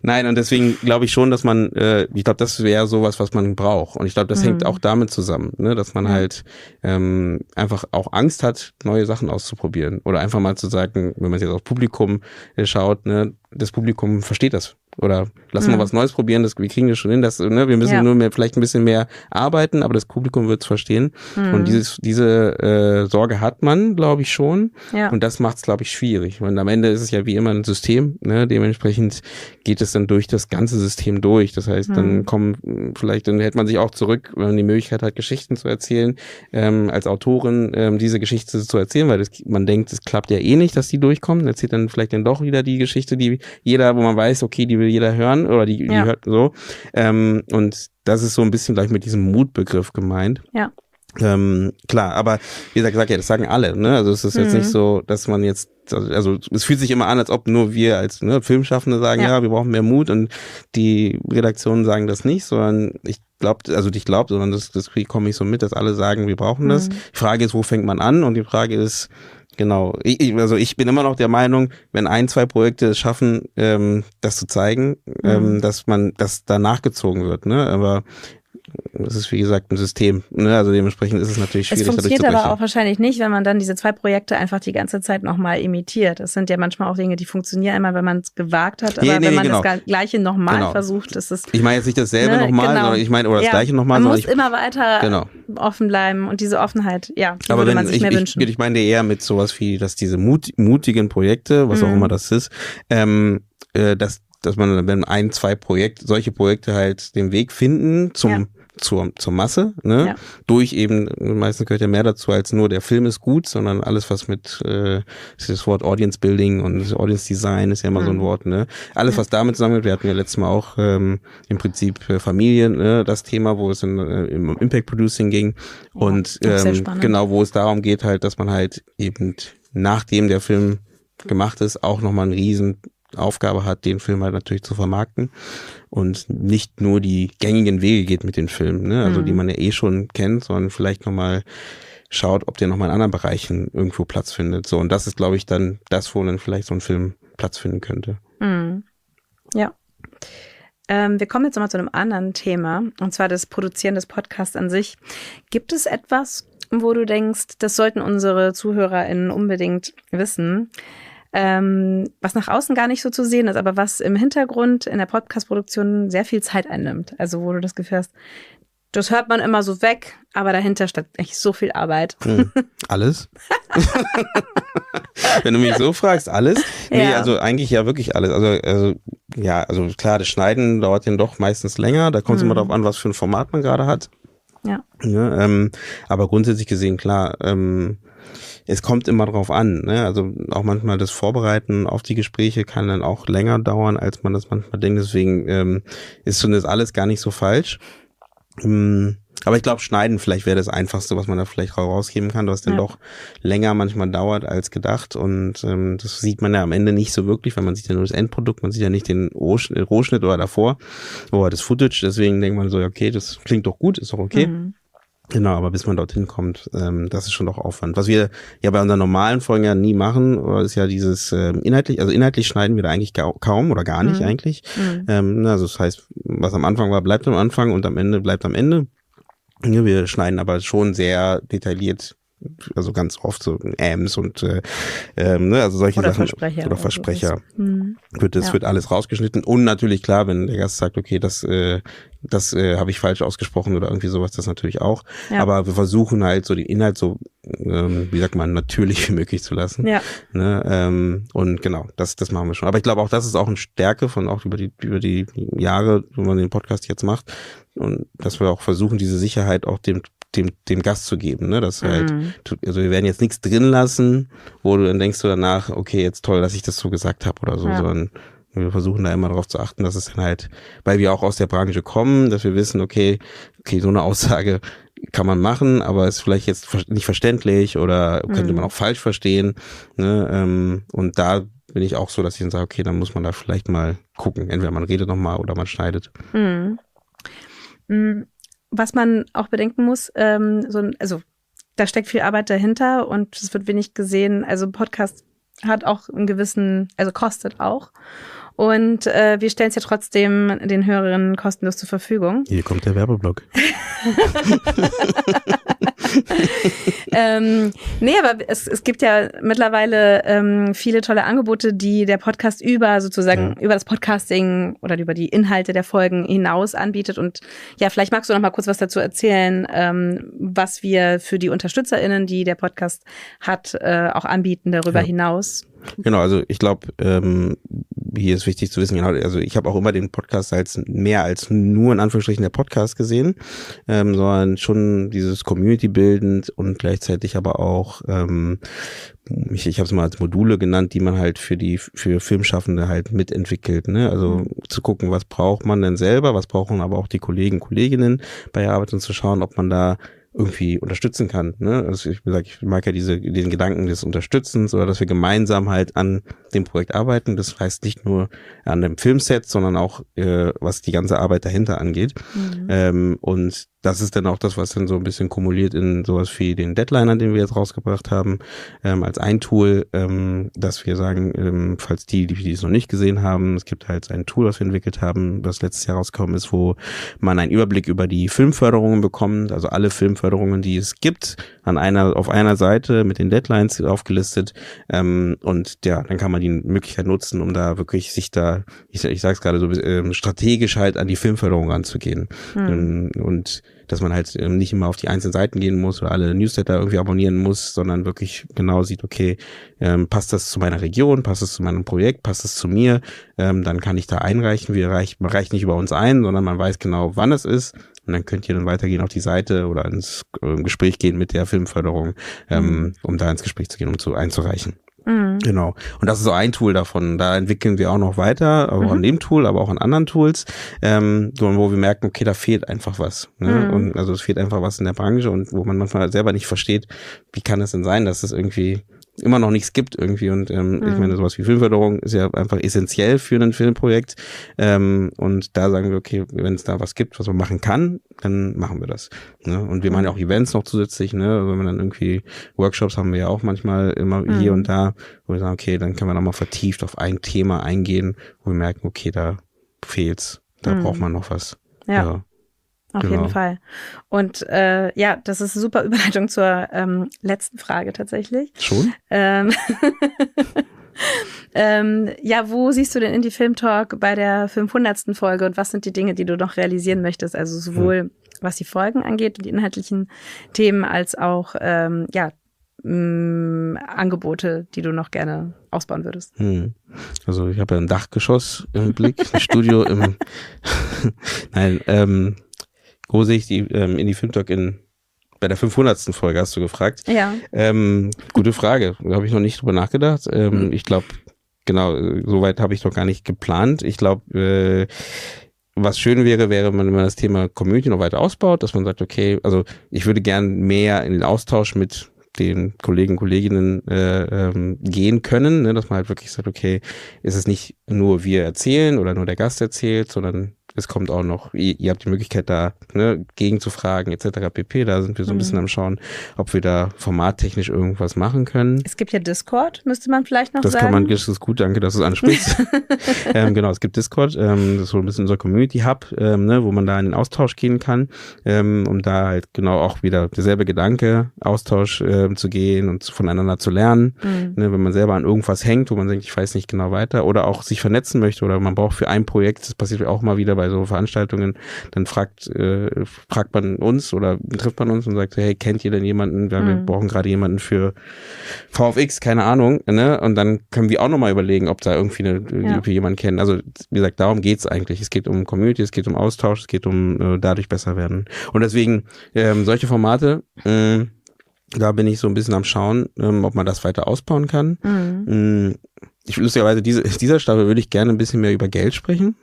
[SPEAKER 1] Nein, und deswegen glaube ich schon, dass man, ich glaube, das wäre sowas, was man braucht. Und ich glaube, das hängt auch damit zusammen, ne? Dass man halt einfach auch Angst hat, neue Sachen auszuprobieren. Oder einfach mal zu sagen, wenn man jetzt aufs Publikum schaut, ne, das Publikum versteht das. Oder lass mal was Neues probieren, wir kriegen das schon hin, wir müssen nur vielleicht ein bisschen mehr arbeiten, aber das Publikum wird es verstehen. Und diese Sorge hat man, glaube ich, schon. Ja. Und das macht es, glaube ich, schwierig. Und am Ende ist es ja wie immer ein System, ne? Dementsprechend geht es dann durch das ganze System durch. Das heißt, dann dann hält man sich auch zurück, wenn man die Möglichkeit hat, Geschichten zu erzählen, als Autorin diese Geschichte zu erzählen, weil man denkt, es klappt ja eh nicht, dass die durchkommen. Erzählt dann vielleicht dann doch wieder die Geschichte, die jeder, wo man weiß, okay, die will jeder hören oder die hört so. Und das ist so ein bisschen gleich mit diesem Mutbegriff gemeint. Ja. Klar, aber wie gesagt, das sagen alle, ne? Also es ist jetzt nicht so, dass man jetzt, also es fühlt sich immer an, als ob nur wir als Filmschaffende sagen, wir brauchen mehr Mut und die Redaktionen sagen das nicht, sondern sondern das komme ich so mit, dass alle sagen, wir brauchen das. Die Frage ist, wo fängt man an? Und die Frage ist, genau, ich bin immer noch der Meinung, wenn 1-2 Projekte es schaffen, das zu zeigen, dass da nachgezogen wird, ne? Aber es ist wie gesagt ein System, ne? Also dementsprechend ist es natürlich schwierig.
[SPEAKER 2] Es funktioniert aber auch wahrscheinlich nicht, wenn man dann diese 2 Projekte einfach die ganze Zeit nochmal imitiert. Das sind ja manchmal auch Dinge, die funktionieren einmal, wenn man es gewagt hat, aber wenn man das Gleiche nochmal versucht, ist es...
[SPEAKER 1] Ich meine jetzt nicht dasselbe nochmal, sondern ich meine, oder das Gleiche nochmal.
[SPEAKER 2] Man muss immer weiter offen bleiben und diese Offenheit, die würde man sich mehr wünschen.
[SPEAKER 1] Ich meine eher mit sowas wie, dass diese mutigen Projekte, was auch immer das ist, dass man, wenn 1, 2 solche Projekte halt den Weg finden zur Masse, ne? Ja. Durch eben, meistens gehört ja mehr dazu als nur der Film ist gut, sondern alles, was mit das Wort Audience Building und Audience Design ist ja immer so ein Wort, ne? Alles, was damit zusammenhängt, wir hatten ja letztes Mal auch im Prinzip Familien, ne? Das Thema, wo es im Impact Producing ging und genau, wo es darum geht halt, dass man halt eben nachdem der Film gemacht ist, auch nochmal einen riesen Aufgabe hat, den Film halt natürlich zu vermarkten und nicht nur die gängigen Wege geht mit den Filmen, ne? Also die man ja schon kennt, sondern vielleicht nochmal schaut, ob der nochmal in anderen Bereichen irgendwo Platz findet. So, und das ist, glaube ich, dann das, wo dann vielleicht so ein Film Platz finden könnte.
[SPEAKER 2] Ja. Wir kommen jetzt nochmal zu einem anderen Thema, und zwar das Produzieren des Podcasts an sich. Gibt es etwas, wo du denkst, das sollten unsere ZuhörerInnen unbedingt wissen, was nach außen gar nicht so zu sehen ist, aber was im Hintergrund in der Podcast-Produktion sehr viel Zeit einnimmt. Also wo du das Gefühl hast, das hört man immer so weg, aber dahinter steckt echt so viel Arbeit.
[SPEAKER 1] Alles? Wenn du mich so fragst, alles? Nee, also eigentlich ja wirklich alles. Also klar, das Schneiden dauert dann doch meistens länger. Da kommt es immer darauf an, was für ein Format man gerade hat.
[SPEAKER 2] Ja.
[SPEAKER 1] Aber grundsätzlich gesehen, klar, es kommt immer drauf an, ne? Also auch manchmal das Vorbereiten auf die Gespräche kann dann auch länger dauern, als man das manchmal denkt. Deswegen ist schon das alles gar nicht so falsch. Aber ich glaube, Schneiden vielleicht wäre das Einfachste, was man da vielleicht rausgeben kann, was dann doch länger manchmal dauert als gedacht. Und das sieht man ja am Ende nicht so wirklich, weil man sieht ja nur das Endprodukt, man sieht ja nicht den Rohschnitt oder davor oder das Footage. Deswegen denkt man so, okay, das klingt doch gut, ist doch okay. Genau, aber bis man dorthin kommt, das ist schon doch Aufwand. Was wir ja bei unseren normalen Folgen ja nie machen, ist ja dieses inhaltlich schneiden wir da eigentlich kaum oder gar nicht eigentlich. Also das heißt, was am Anfang war, bleibt am Anfang und am Ende bleibt am Ende. Ja, wir schneiden aber schon sehr detailliert, also ganz oft so Ams und also solche
[SPEAKER 2] oder
[SPEAKER 1] Sachen
[SPEAKER 2] Versprecher
[SPEAKER 1] oder Versprecher. Wird alles rausgeschnitten und natürlich klar, wenn der Gast sagt, okay, das habe ich falsch ausgesprochen oder irgendwie sowas, das natürlich auch. Ja. Aber wir versuchen halt so den Inhalt so, wie sagt man, natürlich wie möglich zu lassen. Ja. Ne? Und genau, das machen wir schon. Aber ich glaube auch, das ist auch eine Stärke von auch über die Jahre, wo man den Podcast jetzt macht. Und dass wir auch versuchen, diese Sicherheit auch dem Gast zu geben, ne, dass halt, also wir werden jetzt nichts drin lassen, wo du dann denkst du danach, okay, jetzt toll, dass ich das so gesagt habe oder so, sondern wir versuchen da immer darauf zu achten, dass es dann halt, weil wir auch aus der Branche kommen, dass wir wissen, okay, so eine Aussage kann man machen, aber ist vielleicht jetzt nicht verständlich oder könnte man auch falsch verstehen, ne, und da bin ich auch so, dass ich dann sage, okay, dann muss man da vielleicht mal gucken, entweder man redet nochmal oder man schneidet.
[SPEAKER 2] Was man auch bedenken muss, also da steckt viel Arbeit dahinter und es wird wenig gesehen. Also Podcast hat auch einen gewissen, also kostet auch. Und wir stellen es ja trotzdem den Hörerinnen kostenlos zur Verfügung.
[SPEAKER 1] Hier kommt der Werbeblock.
[SPEAKER 2] Nee, aber es gibt ja mittlerweile viele tolle Angebote, die der Podcast über das Podcasting oder über die Inhalte der Folgen hinaus anbietet. Und ja, vielleicht magst du noch mal kurz was dazu erzählen, was wir für die UnterstützerInnen, die der Podcast hat, auch anbieten darüber hinaus.
[SPEAKER 1] Genau, also ich glaube, hier ist wichtig zu wissen, genau, also ich habe auch immer den Podcast als mehr als nur in Anführungsstrichen der Podcast gesehen, sondern schon dieses Community bildend und gleichzeitig aber auch, ich habe es mal als Module genannt, die man halt für Filmschaffende halt mitentwickelt, ne? Also zu gucken, was braucht man denn selber, was brauchen aber auch die Kolleginnen bei der Arbeit und zu schauen, ob man da irgendwie unterstützen kann, ne? Also ich mag ja den Gedanken des Unterstützens oder dass wir gemeinsam halt an dem Projekt arbeiten. Das heißt nicht nur an dem Filmset, sondern auch was die ganze Arbeit dahinter angeht. Und das ist dann auch das, was dann so ein bisschen kumuliert in sowas wie den Deadliner, den wir jetzt rausgebracht haben, als ein Tool, dass wir sagen, falls die es noch nicht gesehen haben, es gibt halt ein Tool, was wir entwickelt haben, das letztes Jahr rausgekommen ist, wo man einen Überblick über die Filmförderungen bekommt, also alle Filmförderungen, die es gibt, auf einer Seite mit den Deadlines aufgelistet, und ja, dann kann man die Möglichkeit nutzen, um da wirklich sich da, ich sag's gerade so, strategisch halt an die Filmförderung ranzugehen. Und dass man halt nicht immer auf die einzelnen Seiten gehen muss oder alle Newsletter irgendwie abonnieren muss, sondern wirklich genau sieht, okay, passt das zu meiner Region, passt das zu meinem Projekt, passt das zu mir, dann kann ich da einreichen. Man reicht nicht über uns ein, sondern man weiß genau, wann es ist, und dann könnt ihr dann weitergehen auf die Seite oder ins Gespräch gehen mit der Filmförderung, um da ins Gespräch zu gehen, einzureichen. Genau. Und das ist so ein Tool davon. Da entwickeln wir auch noch weiter, auch an dem Tool, aber auch an anderen Tools, wo wir merken, okay, da fehlt einfach was. Ne? Und also es fehlt einfach was in der Branche, und wo man manchmal selber nicht versteht, wie kann es denn sein, dass es irgendwie immer noch nichts gibt irgendwie, und ich meine, sowas wie Filmförderung ist ja einfach essentiell für ein Filmprojekt, und da sagen wir, okay, wenn es da was gibt, was man machen kann, dann machen wir das, ne? Und wir machen ja auch Events noch zusätzlich, ne? Wenn wir dann irgendwie Workshops haben wir ja auch manchmal immer hier und da, wo wir sagen, okay, dann können wir nochmal vertieft auf ein Thema eingehen, wo wir merken, okay, da fehlt's, da braucht man noch was. Ja.
[SPEAKER 2] Auf jeden Fall. Und ja, das ist eine super Überleitung zur letzten Frage tatsächlich.
[SPEAKER 1] Schon?
[SPEAKER 2] Ja, wo siehst du den Indie-Film-Talk bei der 500. Folge, und was sind die Dinge, die du noch realisieren möchtest? Also sowohl was die Folgen angeht und die inhaltlichen Themen, als auch Angebote, die du noch gerne ausbauen würdest.
[SPEAKER 1] Also ich habe ja ein Dachgeschoss im Blick, ein Studio im Nein, wo sehe ich die Indie-Filmtalk bei der 500. Folge, hast du gefragt? Ja. Gute Frage. Da habe ich noch nicht drüber nachgedacht. Ich glaube, genau, soweit habe ich noch gar nicht geplant. Ich glaube, was schön wäre, wenn man das Thema Community noch weiter ausbaut, dass man sagt, okay, also ich würde gern mehr in den Austausch mit den Kollegen, Kolleginnen gehen können, ne, dass man halt wirklich sagt, okay, ist es nicht nur wir erzählen oder nur der Gast erzählt, sondern es kommt auch noch, ihr habt die Möglichkeit da, ne, gegenzufragen etc. pp. Da sind wir so ein bisschen am Schauen, ob wir da formattechnisch irgendwas machen können.
[SPEAKER 2] Es gibt ja Discord, müsste man vielleicht noch
[SPEAKER 1] sagen. Das ist gut, danke, dass du es ansprichst. Genau, es gibt Discord, das ist so ein bisschen unser Community-Hub, ne, wo man da in den Austausch gehen kann, um da halt genau auch wieder derselbe Gedanke, Austausch zu gehen und voneinander zu lernen. Ne, wenn man selber an irgendwas hängt, wo man denkt, ich weiß nicht genau weiter, oder auch sich vernetzen möchte, oder man braucht für ein Projekt, das passiert auch mal wieder bei so Veranstaltungen, dann fragt man uns oder trifft man uns und sagt, hey, kennt ihr denn jemanden? Wir brauchen gerade jemanden für VFX, keine Ahnung, ne? Und dann können wir auch nochmal überlegen, ob da irgendwie ob wir jemanden kennen. Also wie gesagt, darum geht's eigentlich. Es geht um Community, es geht um Austausch, es geht um dadurch besser werden. Und deswegen solche Formate, da bin ich so ein bisschen am Schauen, ob man das weiter ausbauen kann. Lustigerweise, dieser Staffel würde ich gerne ein bisschen mehr über Geld sprechen.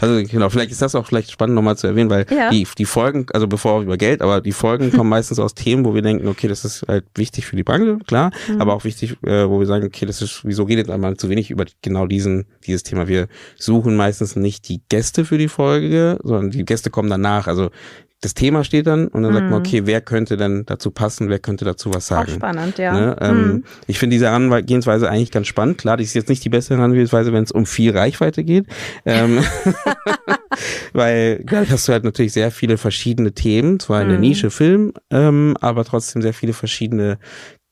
[SPEAKER 1] Also genau, vielleicht ist das auch spannend nochmal zu erwähnen, weil die Folgen, also bevor über Geld, aber die Folgen kommen meistens aus Themen, wo wir denken, okay, das ist halt wichtig für die Branche, klar, aber auch wichtig, wo wir sagen, okay, wieso redet man zu wenig über genau dieses Thema? Wir suchen meistens nicht die Gäste für die Folge, sondern die Gäste kommen danach, also das Thema steht dann und dann sagt man, okay, wer könnte denn dazu passen, wer könnte dazu was sagen?
[SPEAKER 2] Auch spannend, ja.
[SPEAKER 1] Ne? Ich finde diese Herangehensweise eigentlich ganz spannend. Klar, die ist jetzt nicht die beste Herangehensweise, wenn es um viel Reichweite geht. Weil da hast du halt natürlich sehr viele verschiedene Themen, zwar in der Nische Film, aber trotzdem sehr viele verschiedene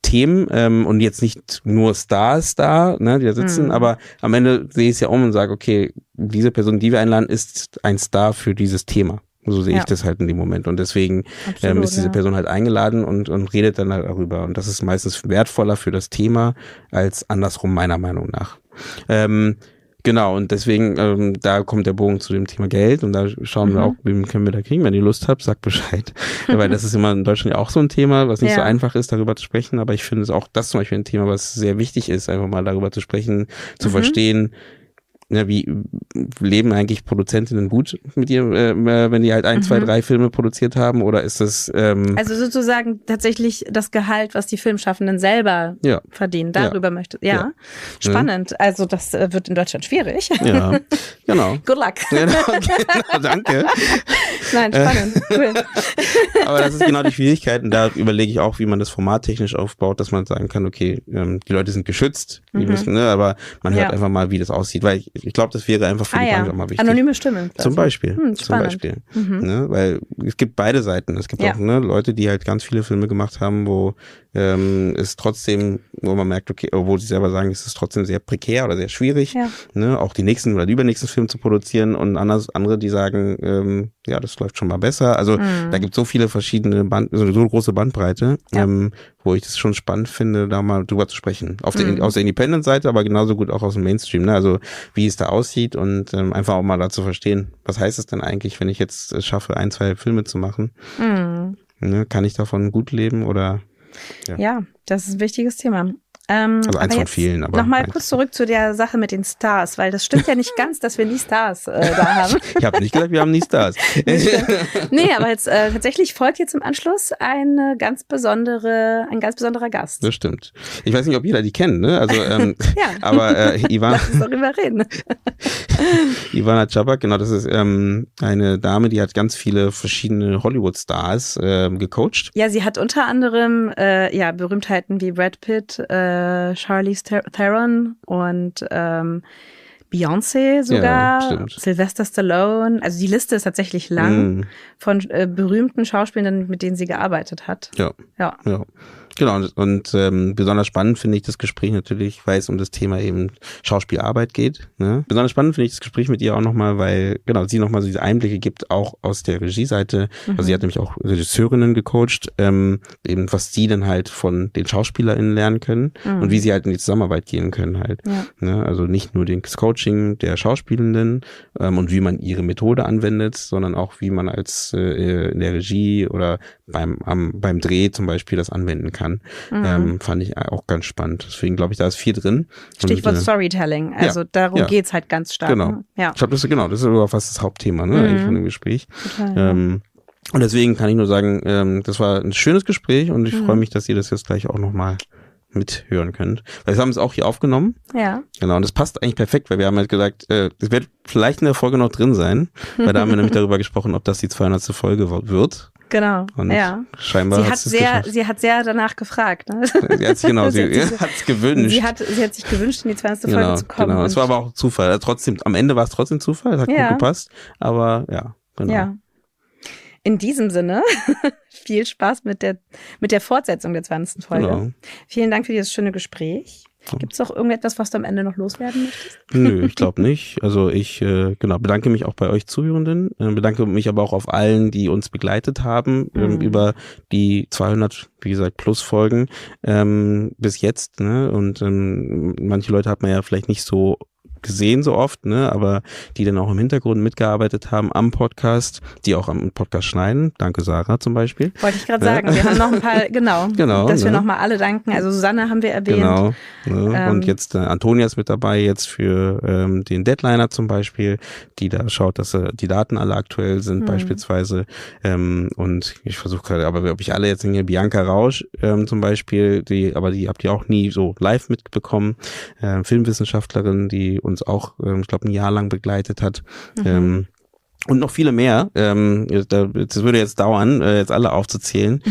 [SPEAKER 1] Themen und jetzt nicht nur Stars da, ne, die da sitzen, aber am Ende sehe ich es ja um und sage, okay, diese Person, die wir einladen, ist ein Star für dieses Thema. So sehe ich das halt in dem Moment. Und deswegen ist diese Person halt eingeladen und redet dann halt darüber. Und das ist meistens wertvoller für das Thema als andersrum, meiner Meinung nach. Genau, und deswegen, da kommt der Bogen zu dem Thema Geld. Und da schauen wir auch, wen können wir da kriegen. Wenn ihr Lust habt, sagt Bescheid. Weil das ist immer in Deutschland ja auch so ein Thema, was nicht so einfach ist, darüber zu sprechen. Aber ich finde es auch, das zum Beispiel ein Thema, was sehr wichtig ist, einfach mal darüber zu sprechen, zu verstehen, wie leben eigentlich Produzentinnen gut mit ihr, wenn die halt 1, 2, 3 Filme produziert haben, oder ist das
[SPEAKER 2] also sozusagen tatsächlich das Gehalt, was die Filmschaffenden selber verdienen, darüber spannend. Also das wird in Deutschland schwierig.
[SPEAKER 1] Ja, genau.
[SPEAKER 2] Good luck.
[SPEAKER 1] Genau, danke.
[SPEAKER 2] Nein, spannend, cool.
[SPEAKER 1] Aber das ist genau die Schwierigkeit, und da überlege ich auch, wie man das formattechnisch aufbaut, dass man sagen kann, okay, die Leute sind geschützt, die müssen, aber man hört einfach mal, wie das aussieht, weil ich glaube, das wäre einfach für die Branche auch mal wichtig.
[SPEAKER 2] Anonyme Stimmen.
[SPEAKER 1] Zum Beispiel. Ne? Weil es gibt beide Seiten. Es gibt auch Leute, die halt ganz viele Filme gemacht haben, wo es trotzdem, wo man merkt, okay, obwohl sie selber sagen, es ist trotzdem sehr prekär oder sehr schwierig, ne? Auch die nächsten oder die übernächsten Filme zu produzieren, und andere, die sagen, das läuft schon mal besser. Also da gibt es so viele verschiedene so eine große Bandbreite, wo ich das schon spannend finde, da mal drüber zu sprechen. Aus der Independent-Seite, aber genauso gut auch aus dem Mainstream, ne? Also wie es da aussieht, und einfach auch mal da zu verstehen, was heißt es denn eigentlich, wenn ich jetzt es schaffe, 1, 2 Filme zu machen? Ne? Kann ich davon gut leben oder?
[SPEAKER 2] Ja, das ist ein wichtiges Thema.
[SPEAKER 1] Also eins von vielen. Aber
[SPEAKER 2] nochmal kurz zurück zu der Sache mit den Stars, weil das stimmt ja nicht ganz, dass wir nie Stars da haben.
[SPEAKER 1] Ich habe nicht gesagt, wir haben nie Stars.
[SPEAKER 2] Nee, aber jetzt tatsächlich folgt jetzt im Anschluss ein ganz besonderer Gast.
[SPEAKER 1] Das stimmt. Ich weiß nicht, ob jeder die kennt, ne? Also, aber Ivana.
[SPEAKER 2] Lass uns darüber reden.
[SPEAKER 1] Ivana Chubbuck, genau, das ist eine Dame, die hat ganz viele verschiedene Hollywood-Stars gecoacht.
[SPEAKER 2] Ja, sie hat unter anderem Berühmtheiten wie Brad Pitt, Charlize Theron und Beyoncé sogar, Sylvester Stallone. Also die Liste ist tatsächlich lang von berühmten Schauspielern, mit denen sie gearbeitet hat. Ja.
[SPEAKER 1] Genau, und besonders spannend finde ich das Gespräch natürlich, weil es um das Thema eben Schauspielarbeit geht. Ne? Besonders spannend finde ich das Gespräch mit ihr auch nochmal, weil sie nochmal so diese Einblicke gibt, auch aus der Regieseite. Also sie hat nämlich auch Regisseurinnen gecoacht, eben was die dann halt von den SchauspielerInnen lernen können und wie sie halt in die Zusammenarbeit gehen können halt. Ja. Ne? Also nicht nur das Coaching der Schauspielenden und wie man ihre Methode anwendet, sondern auch wie man als in der Regie oder beim Dreh zum Beispiel das anwenden kann. Fand ich auch ganz spannend. Deswegen glaube ich, da ist viel drin.
[SPEAKER 2] Stichwort Storytelling. Also darum geht's halt ganz stark.
[SPEAKER 1] Genau.
[SPEAKER 2] Ja.
[SPEAKER 1] Ich glaube, das ist aber fast das Hauptthema, ne, eigentlich von dem Gespräch. Total, und deswegen kann ich nur sagen, das war ein schönes Gespräch, und ich freue mich, dass ihr das jetzt gleich auch nochmal mithören könnt. Weil wir haben es auch hier aufgenommen. Ja. Genau, und das passt eigentlich perfekt, weil wir haben halt gesagt, das wird vielleicht in der Folge noch drin sein, weil da haben wir nämlich darüber gesprochen, ob das die 200. Folge wird.
[SPEAKER 2] Genau,
[SPEAKER 1] und scheinbar
[SPEAKER 2] sie hat sehr danach gefragt. Ne?
[SPEAKER 1] Sie hat es gewünscht.
[SPEAKER 2] Sie hat sich gewünscht, in die 200. Folge zu kommen.
[SPEAKER 1] Genau, es war aber auch Zufall. Also trotzdem, am Ende war es trotzdem Zufall, es hat gut gepasst, aber genau.
[SPEAKER 2] Ja. In diesem Sinne, viel Spaß mit der Fortsetzung der 20. Folge. Genau. Vielen Dank für dieses schöne Gespräch. Gibt es noch irgendetwas, was du am Ende noch loswerden möchtest?
[SPEAKER 1] Nö, ich glaube nicht. Also ich bedanke mich auch bei euch Zuhörenden, bedanke mich aber auch auf allen, die uns begleitet haben über die 200, wie gesagt, plus Folgen bis jetzt. Ne? Und manche Leute hat man ja vielleicht nicht so gesehen so oft, ne, aber die dann auch im Hintergrund mitgearbeitet haben am Podcast, die auch am Podcast schneiden. Danke, Sarah zum Beispiel.
[SPEAKER 2] Wollte ich gerade sagen. Wir haben noch ein paar, genau dass wir nochmal alle danken. Also Susanne haben wir erwähnt.
[SPEAKER 1] Genau. Und jetzt Antonia ist mit dabei, jetzt für den Deadliner zum Beispiel, die da schaut, dass die Daten alle aktuell sind beispielsweise. Und ich versuche gerade, aber ob ich alle jetzt hier, Bianca Rausch zum Beispiel, die habt ihr auch nie so live mitbekommen. Filmwissenschaftlerin, die uns auch, ich glaube, ein Jahr lang begleitet hat. Und noch viele mehr. Das würde jetzt dauern, jetzt alle aufzuzählen.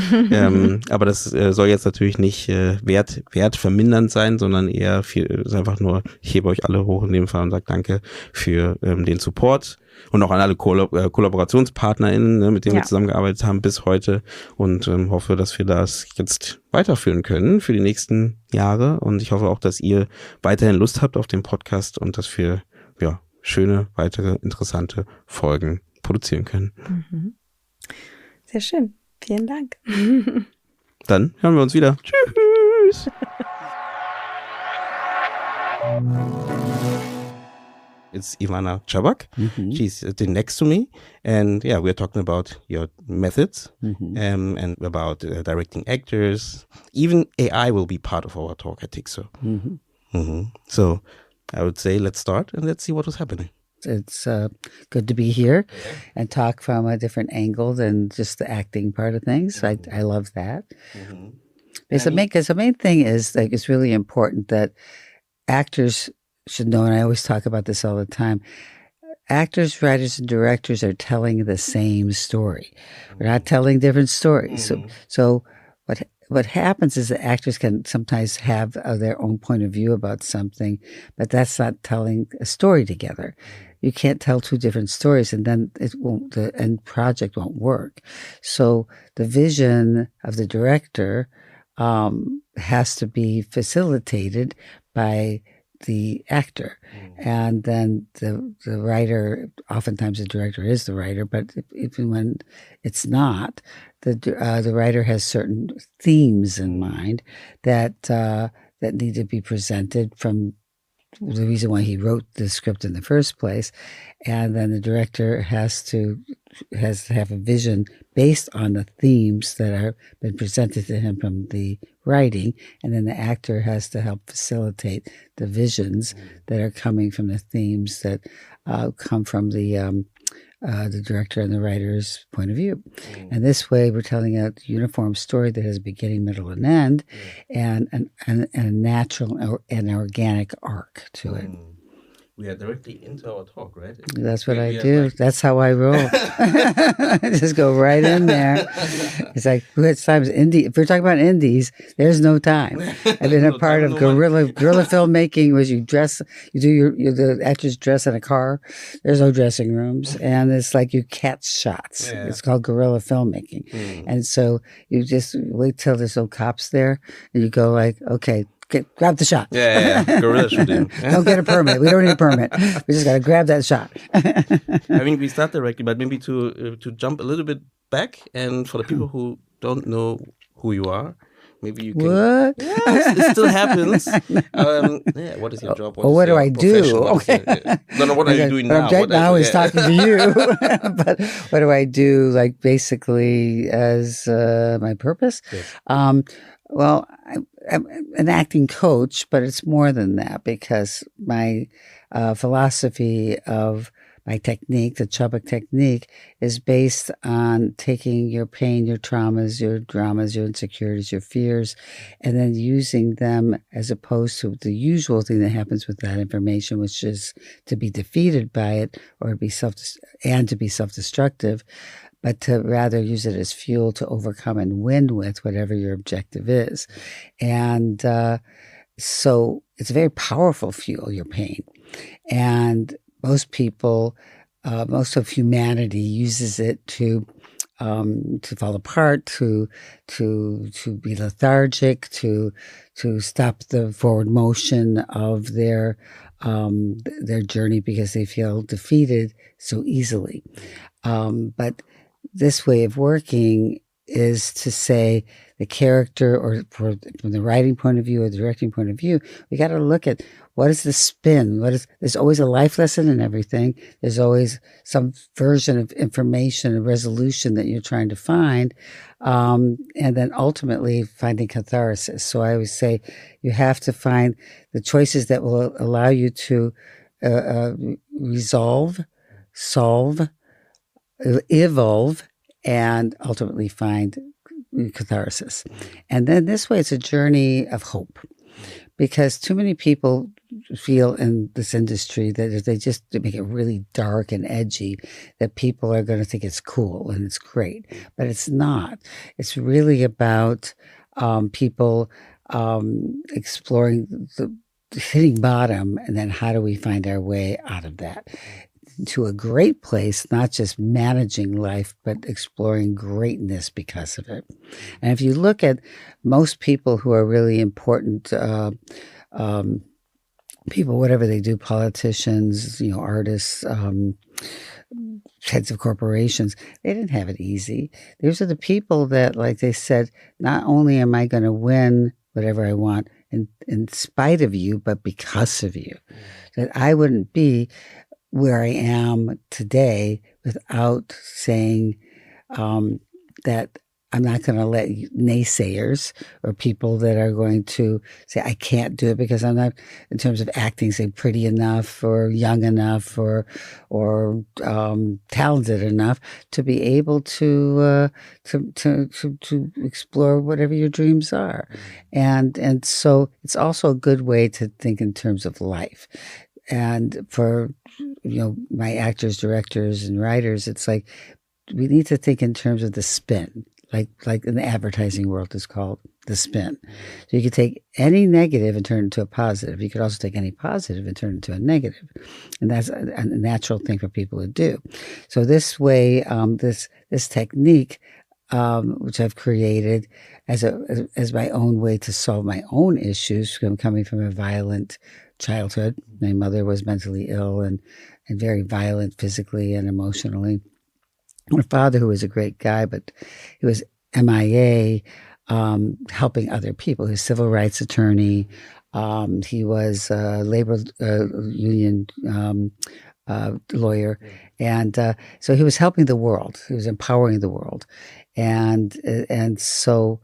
[SPEAKER 1] Aber das soll jetzt natürlich nicht wertvermindernd sein, sondern eher ist einfach nur, ich hebe euch alle hoch in dem Fall und sage danke für den Support. Und auch an alle KollaborationspartnerInnen, ne, mit denen wir zusammengearbeitet haben bis heute, und hoffe, dass wir das jetzt weiterführen können für die nächsten Jahre, und ich hoffe auch, dass ihr weiterhin Lust habt auf den Podcast und dass wir schöne, weitere, interessante Folgen produzieren können.
[SPEAKER 2] Sehr schön. Vielen Dank.
[SPEAKER 1] Dann hören wir uns wieder. Tschüss. It's Ivana Chubbuck. She's sitting next to me, and we're talking about your methods and about directing actors. Even AI will be part of our talk, I think so. So, I would say let's start and let's see what was happening.
[SPEAKER 3] It's good to be here and talk from a different angle than just the acting part of things. Mm-hmm. I love that. Mm-hmm. Because the main thing is, like, it's really important that actors should know, and I always talk about this all the time, actors, writers, and directors are telling the same story. We're not telling different stories. Mm-hmm. So what happens is that actors can sometimes have their own point of view about something, but that's not telling a story together. You can't tell two different stories, and then the end project won't work. So the vision of the director has to be facilitated by the actor. And then the writer, oftentimes the director is the writer, but even when it's not, the writer has certain themes in mind that need to be presented from the reason why he wrote the script in the first place. And then the director has to have a vision based on the themes that have been presented to him from the writing. And then the actor has to help facilitate the visions that are coming from the themes that come from the director and the writer's point of view. And this way, we're telling a uniform story that has a beginning, middle, and end, and a natural and organic arc to it.
[SPEAKER 1] We are directly into our talk, right?
[SPEAKER 3] That's what I do. That's how I roll. Just go right in there. It's like, it's times if we're talking about indies, there's no time. I've been a part of guerrilla filmmaking, where the actors dress in a car. There's no dressing rooms, and it's like you catch shots. Yeah. It's called guerrilla filmmaking, and so you just wait till there's no cops there, and you go like, okay, grab the shot.
[SPEAKER 1] Yeah. Guerrilla shooting.
[SPEAKER 3] Don't get a permit. We don't need a permit. We just got to grab that shot.
[SPEAKER 1] I mean, we start directly, but maybe to jump a little bit back, and for the people who don't know who you are, maybe you can.
[SPEAKER 3] What?
[SPEAKER 1] Yes, it still happens. What is your job?
[SPEAKER 3] What do I do?
[SPEAKER 1] Okay. No, what are you doing now?
[SPEAKER 3] Now he's talking to you. But what do I do, like, basically as my purpose? Yes. Well, I'm an acting coach, but it's more than that, because my philosophy of my technique, the Chubbuck technique, is based on taking your pain, your traumas, your dramas, your insecurities, your fears, and then using them as opposed to the usual thing that happens with that information, which is to be defeated by it or to be self-destructive, but to rather use it as fuel to overcome and win with whatever your objective is. And so it's a very powerful fuel, your pain. And most people, most of humanity uses it to fall apart, to be lethargic, to stop the forward motion of their journey because they feel defeated so easily. But this way of working is to say the character, or from the writing point of view or the directing point of view, we got to look at what is the spin. There's always a life lesson in everything. There's always some version of information, a resolution that you're trying to find, and then ultimately finding catharsis. So I always say you have to find the choices that will allow you to resolve, solve, evolve, and ultimately find catharsis. And then this way, it's a journey of hope, because too many people feel in this industry that if they just make it really dark and edgy, that people are going to think it's cool and it's great, but it's not. It's really about people exploring hitting bottom, and then how do we find our way out of that to a great place, not just managing life, but exploring greatness because of it. And if you look at most people who are really important people, whatever they do, politicians, artists, heads of corporations, they didn't have it easy. These are the people that, like they said, not only am I going to win whatever I want in spite of you, but because of you. That I wouldn't be where I am today without saying that I'm not going to let naysayers or people that are going to say, I can't do it because I'm not, in terms of acting, say pretty enough or young enough or talented enough to be able to explore whatever your dreams are. And so it's also a good way to think in terms of life. And for, my actors, directors, and writers, it's like, we need to think in terms of the spin. Like in the advertising world, it's called the spin. So you could take any negative and turn it into a positive. You could also take any positive and turn it into a negative. And that's a natural thing for people to do. So this way, this technique, which I've created as my own way to solve my own issues, coming from a violent childhood. My mother was mentally ill and very violent physically and emotionally. My father, who was a great guy, but he was MIA, helping other people. He was a civil rights attorney. He was a labor union lawyer. And so he was helping the world. He was empowering the world. And so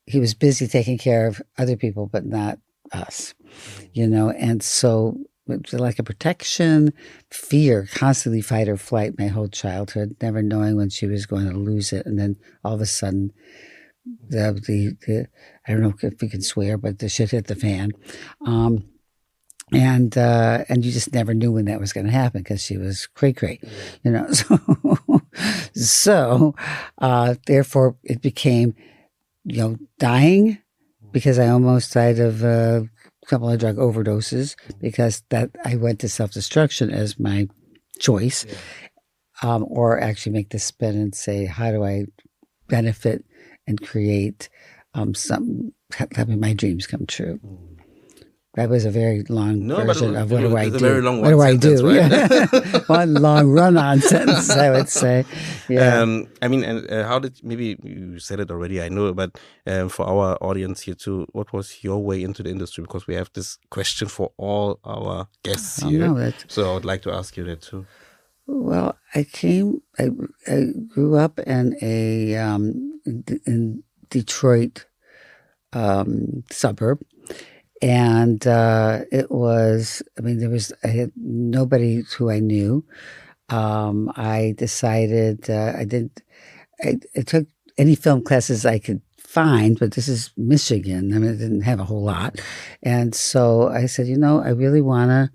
[SPEAKER 3] he was busy taking care of other people, but not us, And so it was like a protection, fear, constantly fight or flight my whole childhood, never knowing when she was going to lose it. And then all of a sudden, the I don't know if we can swear, but the shit hit the fan. And you just never knew when that was going to happen because she was cray-cray, So therefore, it became, dying because I almost died of couple of drug overdoses because that I went to self-destruction as my choice, or actually make the spin and say, how do I benefit and create having my dreams come true? That was a very long version of what do I do? What do I do? Right? Yeah. One long run-on sentence, I would say. Yeah.
[SPEAKER 1] How did, maybe you said it already, I know, but for our audience here too, what was your way into the industry? Because we have this question for all our guests here. So I would like to ask you that too.
[SPEAKER 3] Well, I grew up in Detroit suburb. And it was, I had nobody who I knew. I decided I took any film classes I could find, but this is Michigan. I didn't have a whole lot. And so I said, I really want to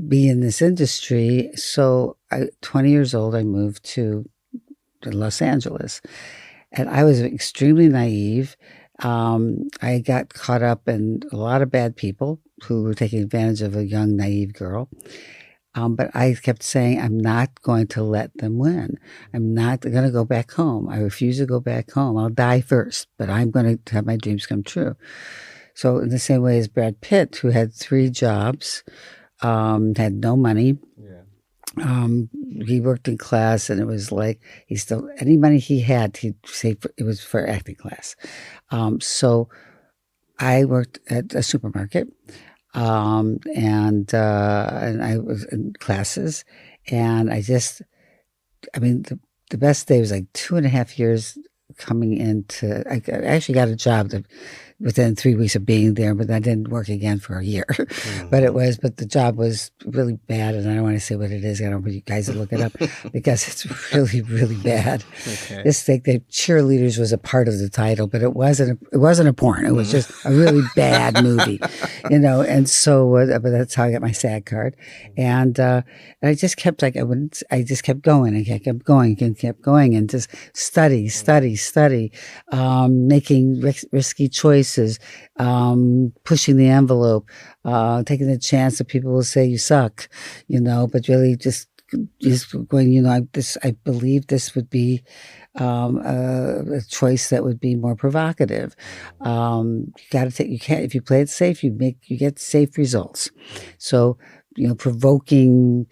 [SPEAKER 3] be in this industry. So 20 years old, I moved to Los Angeles. And I was extremely naive. I got caught up in a lot of bad people who were taking advantage of a young, naive girl. But I kept saying, I'm not going to let them win. I'm not going to go back home. I refuse to go back home. I'll die first, but I'm going to have my dreams come true. So in the same way as Brad Pitt, who had 3 jobs, had no money. Yeah. He worked in class, and it was like any money he had, he'd say it was for acting class. So I worked at a supermarket, and I was in classes, and the best day was like 2.5 years coming into. I actually got a job within 3 weeks of being there, but I didn't work again for a year. Mm-hmm. But the job was really bad, and I don't want to say what it is. I don't want you guys to look it up because it's really, really bad. Okay. This thing, the cheerleaders was a part of the title, but it wasn't a porn. It was just a really bad movie, And so, but that's how I got my SAG card, and I just kept I just kept going and kept going, and just study, making risky choices. Pushing the envelope, taking the chance that people will say you suck, but really just going, I believe this would be a choice that would be more provocative. If you play it safe, you get safe results. So, provoking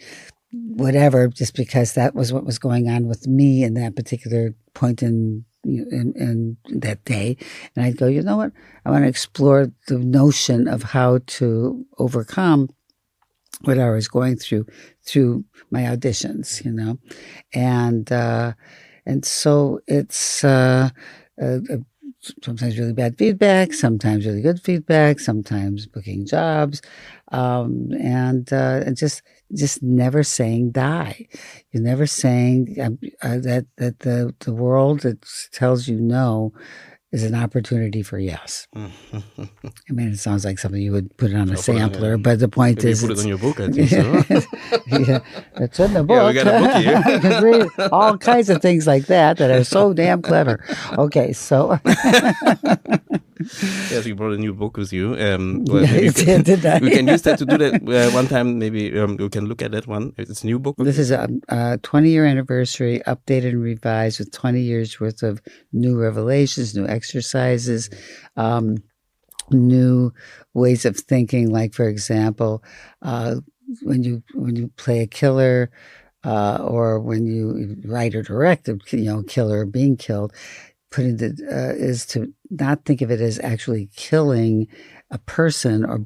[SPEAKER 3] whatever, just because that was what was going on with me in that particular point in that day. And I'd go, you know what? I want to explore the notion of how to overcome what I was going through my auditions, And so it's, sometimes really bad feedback, sometimes really good feedback, sometimes booking jobs, and just never saying die. You're never saying that the world that tells you no is an opportunity for yes. I mean, it sounds like something you would put on a sampler, but the point is,
[SPEAKER 1] you put it on your book. I think so.
[SPEAKER 3] Yeah, it's in the book.
[SPEAKER 1] Yeah, we got a book here.
[SPEAKER 3] You can read all kinds of things like that are so damn clever. Okay, so.
[SPEAKER 1] Yes, you brought a new book with you.
[SPEAKER 3] Did I?
[SPEAKER 1] We can use that to do that one time. Maybe we can look at that one. It's a new book.
[SPEAKER 3] This is a 20-year anniversary, updated and revised with 20 years worth of new revelations, new exercises, new ways of thinking. Like, for example, when you play a killer, or when you write or direct a killer being killed, is to not think of it as actually killing a person or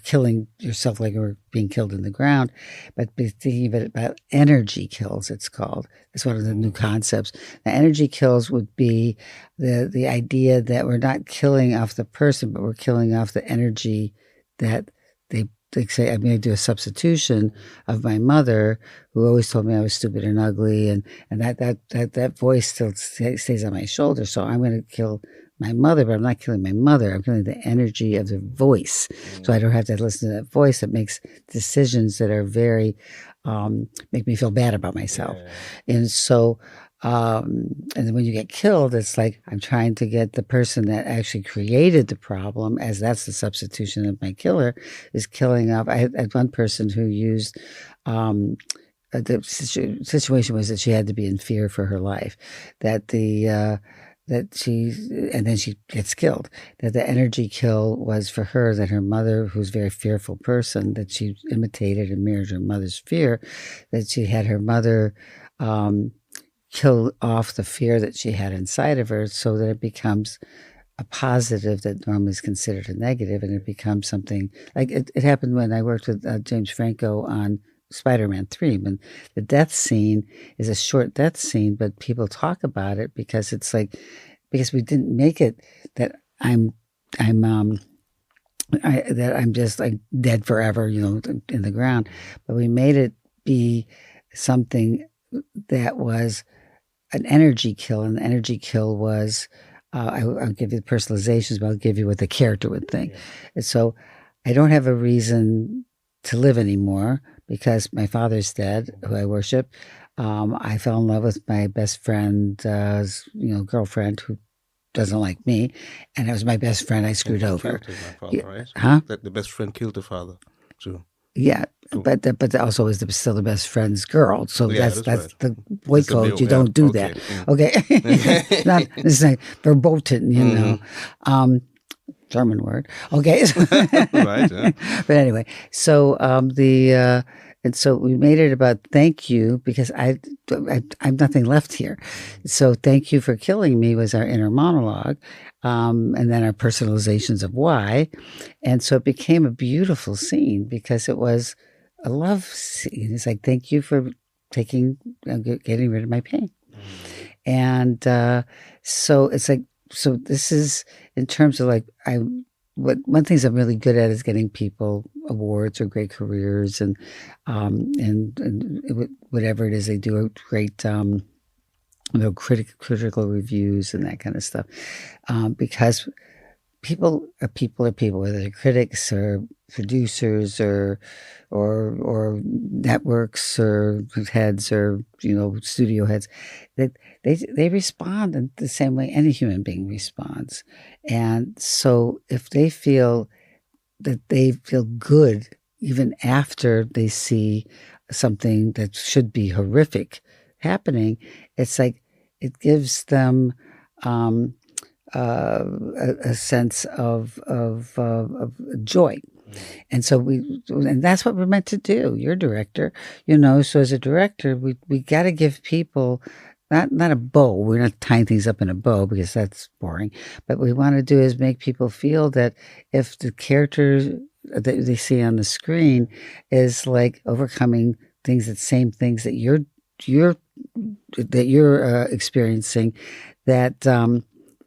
[SPEAKER 3] killing yourself like you're being killed in the ground, but be thinking of it about energy kills, it's called. It's one of the new concepts. The energy kills would be the idea that we're not killing off the person, but we're killing off the energy that they say. I'm going to do a substitution of my mother, who always told me I was stupid and ugly, and that voice still stays on my shoulder. So I'm going to kill my mother, but I'm not killing my mother. I'm killing the energy of the voice. So I don't have to listen to that voice that makes decisions that are very make me feel bad about myself. And so. And then when you get killed, it's like I'm trying to get the person that actually created the problem, as that's the substitution of my killer, is killing off. I had one person who used the situation was that she had to be in fear for her life, and then she gets killed. That the energy kill was for her that her mother, who's a very fearful person, that she imitated and mirrored her mother's fear, that she had her mother. Kill off the fear that she had inside of her so that it becomes a positive that normally is considered a negative, and it becomes something like it happened when I worked with James Franco on Spider-Man 3, when the death scene is a short death scene, but people talk about it because we didn't make it that I'm just like dead forever, in the ground, but we made it be something that was an energy kill, and the energy kill was, I'll give you the personalizations, but I'll give you what the character would think. Yeah. And so I don't have a reason to live anymore because my father's dead, who I worship. I fell in love with my best friend, girlfriend who doesn't like me, and it was my best friend I screwed over.
[SPEAKER 1] Father, right?
[SPEAKER 3] Huh?
[SPEAKER 1] That the best friend killed the father, too.
[SPEAKER 3] Yeah, but also is still the best friend's girl. So that's right. The boy code. You don't do that. Okay, it's like verboten, German word. Okay,
[SPEAKER 1] right. Yeah.
[SPEAKER 3] But anyway, so and so we made it about thank you because I'm nothing left here. So thank you for killing me was our inner monologue. And then our personalizations of why. And so it became a beautiful scene because it was a love scene. It's like, thank you for getting rid of my pain. And so it's like, so this is in terms of like, one thing I'm really good at is getting people awards or great careers and whatever it is they do, a great, critical reviews and that kind of stuff, because people are people, whether they're critics or producers or networks or heads or studio heads, they respond in the same way any human being responds, and so if they feel that they feel good even after they see something that should be horrific happening, it's like it gives them a sense of joy. And so and that's what we're meant to do. You're a director, so as a director, we got to give people not a bow. We're not tying things up in a bow because that's boring. But what we want to do is make people feel that if the character that they see on the screen is like overcoming same things that you're experiencing, that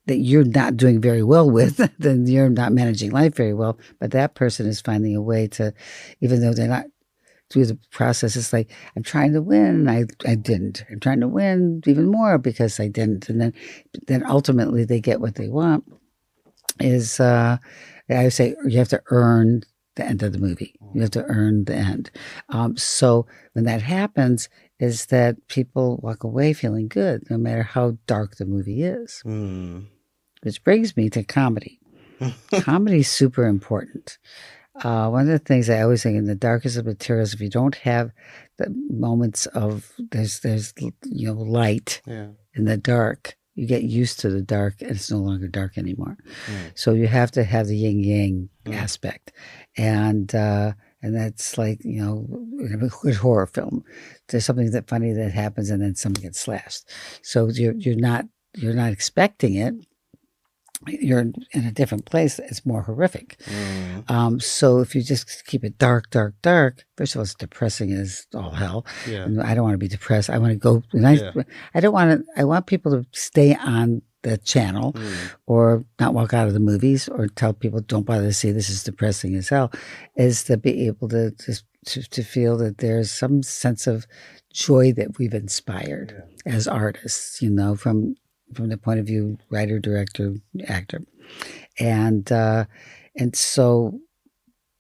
[SPEAKER 3] that you're not doing very well with, then you're not managing life very well. But that person is finding a way to, even though they're not through the process, it's like, I'm trying to win, and I didn't. I'm trying to win even more because I didn't. And then ultimately they get what they want. Is I would say you have to earn the end of the movie. You have to earn the end. So when that happens, is that people walk away feeling good, no matter how dark the movie is. Which brings me to comedy. Comedy is super important. One of the things I always think in the darkest of materials, if you don't have the moments of there's light in the dark, you get used to the dark and it's no longer dark anymore. So you have to have the yin yang aspect, and that's like, in a good horror film, there's something that funny that happens and then something gets slashed. So you're not expecting it. You're in a different place. It's more horrific. So if you just keep it dark, first of all, it's depressing as all hell. And I don't want to be depressed. I want to go. I want people to stay on the channel or not walk out of the movies or tell people don't bother to see this is depressing as hell, is to be able to feel that there's some sense of joy that we've inspired as artists, from the point of view, writer, director, actor. And so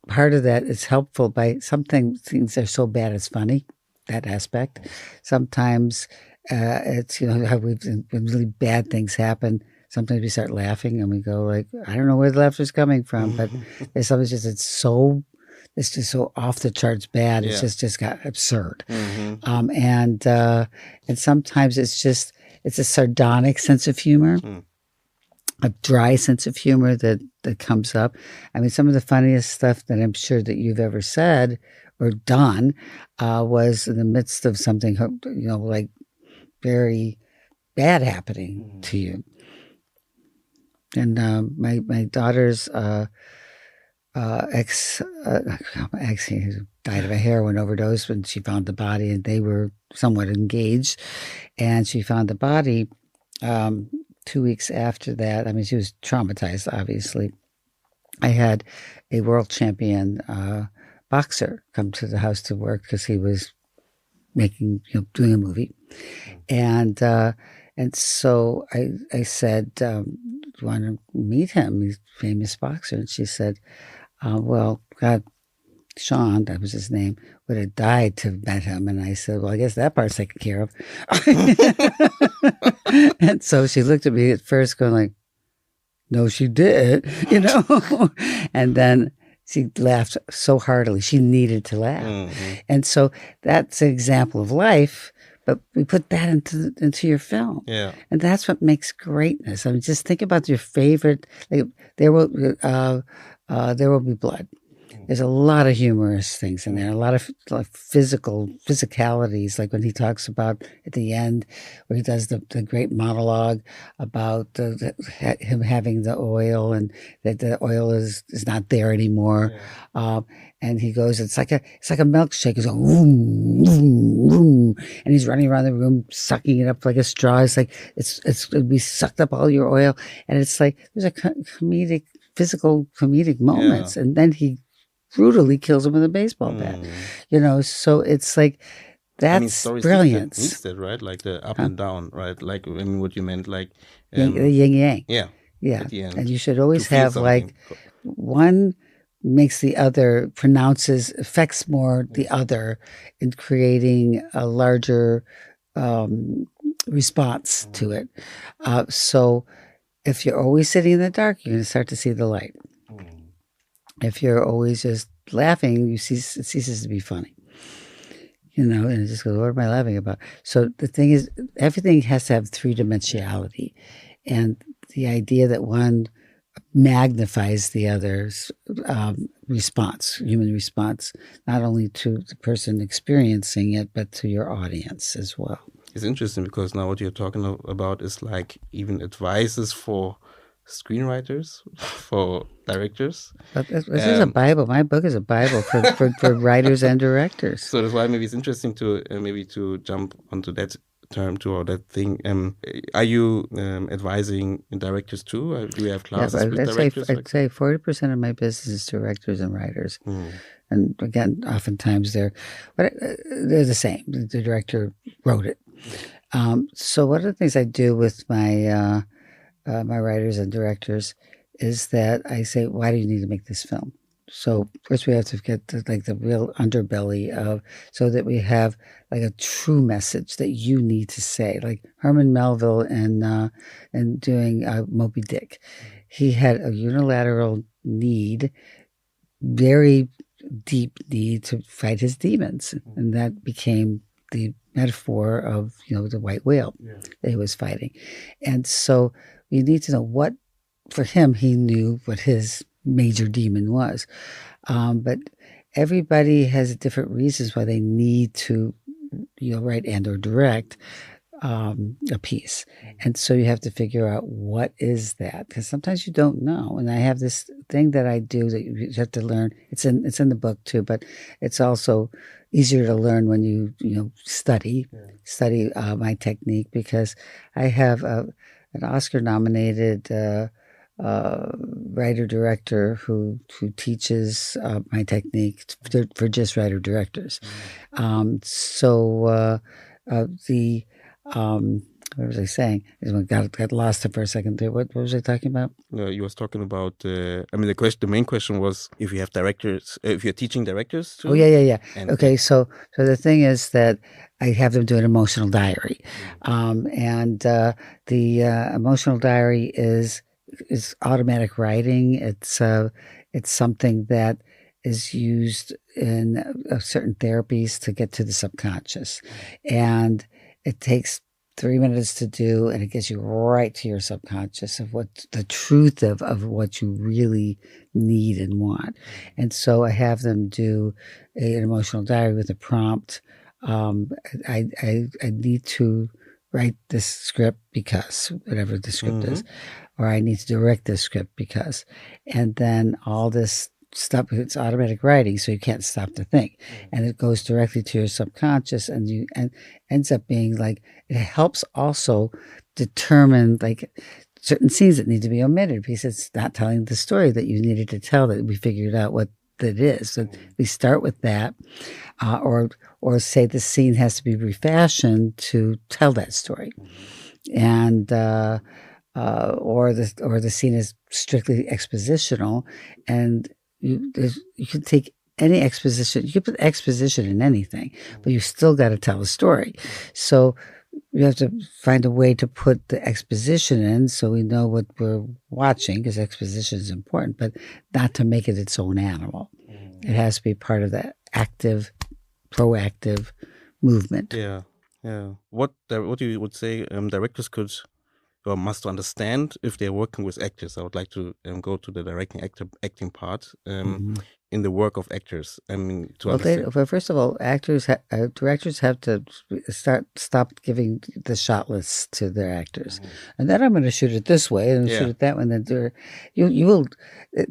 [SPEAKER 3] part of that is helpful by things are so bad it's funny, that aspect. Sometimes it's, how when really bad things happen, sometimes we start laughing and we go like, I don't know where the laughter's coming from, but there's something it's just so off the charts bad. It's just got absurd. And sometimes it's a sardonic sense of humor, a dry sense of humor that comes up. I mean, some of the funniest stuff that I'm sure that you've ever said or done was in the midst of something, like very bad happening to you. And my daughter's ex died of a heroin overdose when she found the body, and they were somewhat engaged. And she found the body 2 weeks after that. I mean, she was traumatized, obviously. I had a world champion boxer come to the house to work because he was doing a movie. And so I said, do you want to meet him? He's a famous boxer. And she said, well, God, Sean, that was his name, would have died to have met him. And I said, well, I guess that part's taken care of. And so she looked at me at first going like, no, she did, and then she laughed so heartily. She needed to laugh. And so that's an example of life, but we put that into your film. And that's what makes greatness. I mean, just think about your favorite, like, There Will Be Blood. There's a lot of humorous things in there, a lot of physicalities, like when he talks about at the end, where he does the great monologue about him having the oil and that the oil is not there anymore. And he goes, it's like a milkshake. He's going, vroom, vroom, vroom. And he's running around the room, sucking it up like a straw. It's like, we sucked up all your oil. And it's like, there's a physical comedic moments. And then he brutally kills him with a baseball bat. So it's like, that's brilliance.
[SPEAKER 1] Means that, right? Like the up and down, right? Like, I mean, what you meant, like
[SPEAKER 3] the yin yang.
[SPEAKER 1] Yeah.
[SPEAKER 3] At the end, and you should always have something. Like one makes the other, affects more the other in creating a larger response to it. So if you're always sitting in the dark, you're going to start to see the light. If you're always just laughing, it ceases to be funny. And it just goes, what am I laughing about? So the thing is, everything has to have three-dimensionality. And the idea that one magnifies the other's response, human response, not only to the person experiencing it, but to your audience as well.
[SPEAKER 1] It's interesting because now what you're talking about is like even advices for screenwriters, for directors.
[SPEAKER 3] But this is a Bible. My book is a Bible for writers and directors.
[SPEAKER 1] So that's why maybe it's interesting to jump onto that term too, or that thing. Are you advising directors too? Do you have classes with directors?
[SPEAKER 3] I'd say 40% of my business is directors and writers. And again, oftentimes they're the same. The director wrote it. So one of the things I do with my my writers and directors is that I say, why do you need to make this film? So first we have to get to, like, the real underbelly of, so that we have like a true message that you need to say. Like Herman Melville and doing Moby Dick, he had a unilateral need, very deep need to fight his demons, and that became the metaphor of, you know, the white whale that he was fighting. And so you need to know what, for him, he knew what his major demon was. But everybody has different reasons why they need to, you know, write and or direct a piece. And so you have to figure out what is that, because sometimes you don't know. And I have this thing that I do that you have to learn. It's in the book too, but it's also easier to learn when you study my technique, because I have an Oscar-nominated writer-director who teaches my technique for just writer-directors. What was I saying? I got lost for a second there. What was I talking about?
[SPEAKER 1] You was talking about. The main question was if you have directors, if you're teaching directors.
[SPEAKER 3] Oh yeah. Okay, so the thing is that I have them do an emotional diary, and the emotional diary is automatic writing. It's something that is used in certain therapies to get to the subconscious, and it takes 3 minutes to do, and it gets you right to your subconscious of what the truth of what you really need and want. And so I have them do an emotional diary with a prompt. I need to write this script because, whatever the script is, or I need to direct this script because, and then all this stuff, it's automatic writing, so you can't stop to think, and it goes directly to your subconscious, and ends up being like, it helps also determine like certain scenes that need to be omitted because it's not telling the story that you needed to tell, that we figured out what that is. So we start with that, or say the scene has to be refashioned to tell that story, and or the scene is strictly expositional, and you can take any exposition. You can put exposition in anything, but you still got to tell a story. So you have to find a way to put the exposition in so we know what we're watching, because exposition is important, but not to make it its own animal. It has to be part of the active, proactive movement.
[SPEAKER 1] Yeah. What you would say directors could or must understand if they're working with actors? I would like to go to the acting part in the work of actors. I mean,
[SPEAKER 3] first of all, directors have to stop giving the shot lists to their actors, and then I'm going to shoot it this way and shoot it that way. And then you will.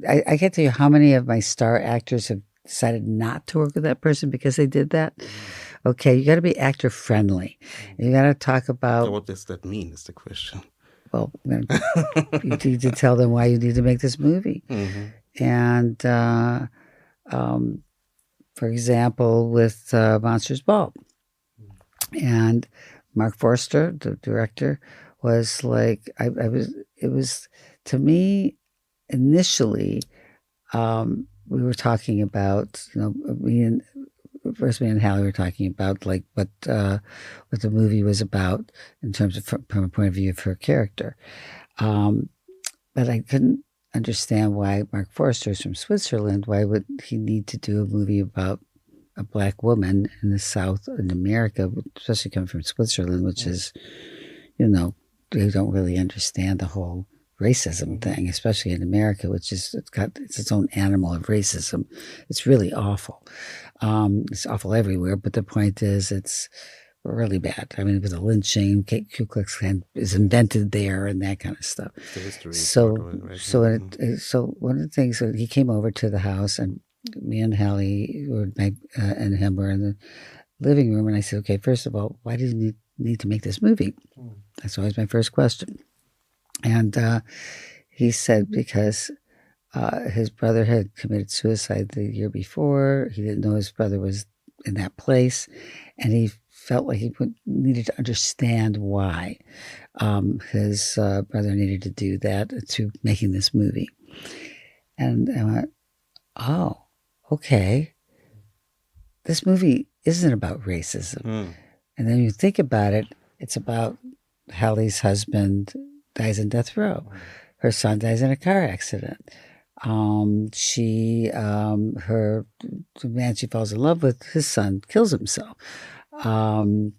[SPEAKER 3] I can't tell you how many of my star actors have decided not to work with that person because they did that. Okay, you got to be actor friendly. You got to talk about.
[SPEAKER 1] So what does that mean? Is the question.
[SPEAKER 3] Well, you need to tell them why you need to make this movie. And for example, with Monsters Ball, and Mark Forster, the director, was like, it was to me initially. We were talking about, me and Hallie were talking about like what the movie was about in terms of from a point of view of her character, but I couldn't understand why Mark Forster is from Switzerland. Why would he need to do a movie about a black woman in the South in America, especially coming from Switzerland, which is, they don't really understand the whole racism thing, especially in America, which is it's its own animal of racism. It's really awful. It's awful everywhere, but the point is, it's really bad. I mean, with the lynching, Ku Klux Klan is invented there, and that kind of stuff.
[SPEAKER 1] The history.
[SPEAKER 3] So one of the things, so he came over to the house, and me and Hallie and him were in the living room, and I said, okay, first of all, why do you need need to make this movie? That's always my first question. And he said because his brother had committed suicide the year before. He didn't know his brother was in that place. And he felt like he needed to understand why his brother needed to do that to making this movie. And I went, oh, okay. This movie isn't about racism. And then you think about it, it's about Hallie's husband dies in death row. Her son dies in a car accident. The man she falls in love with, his son kills himself. And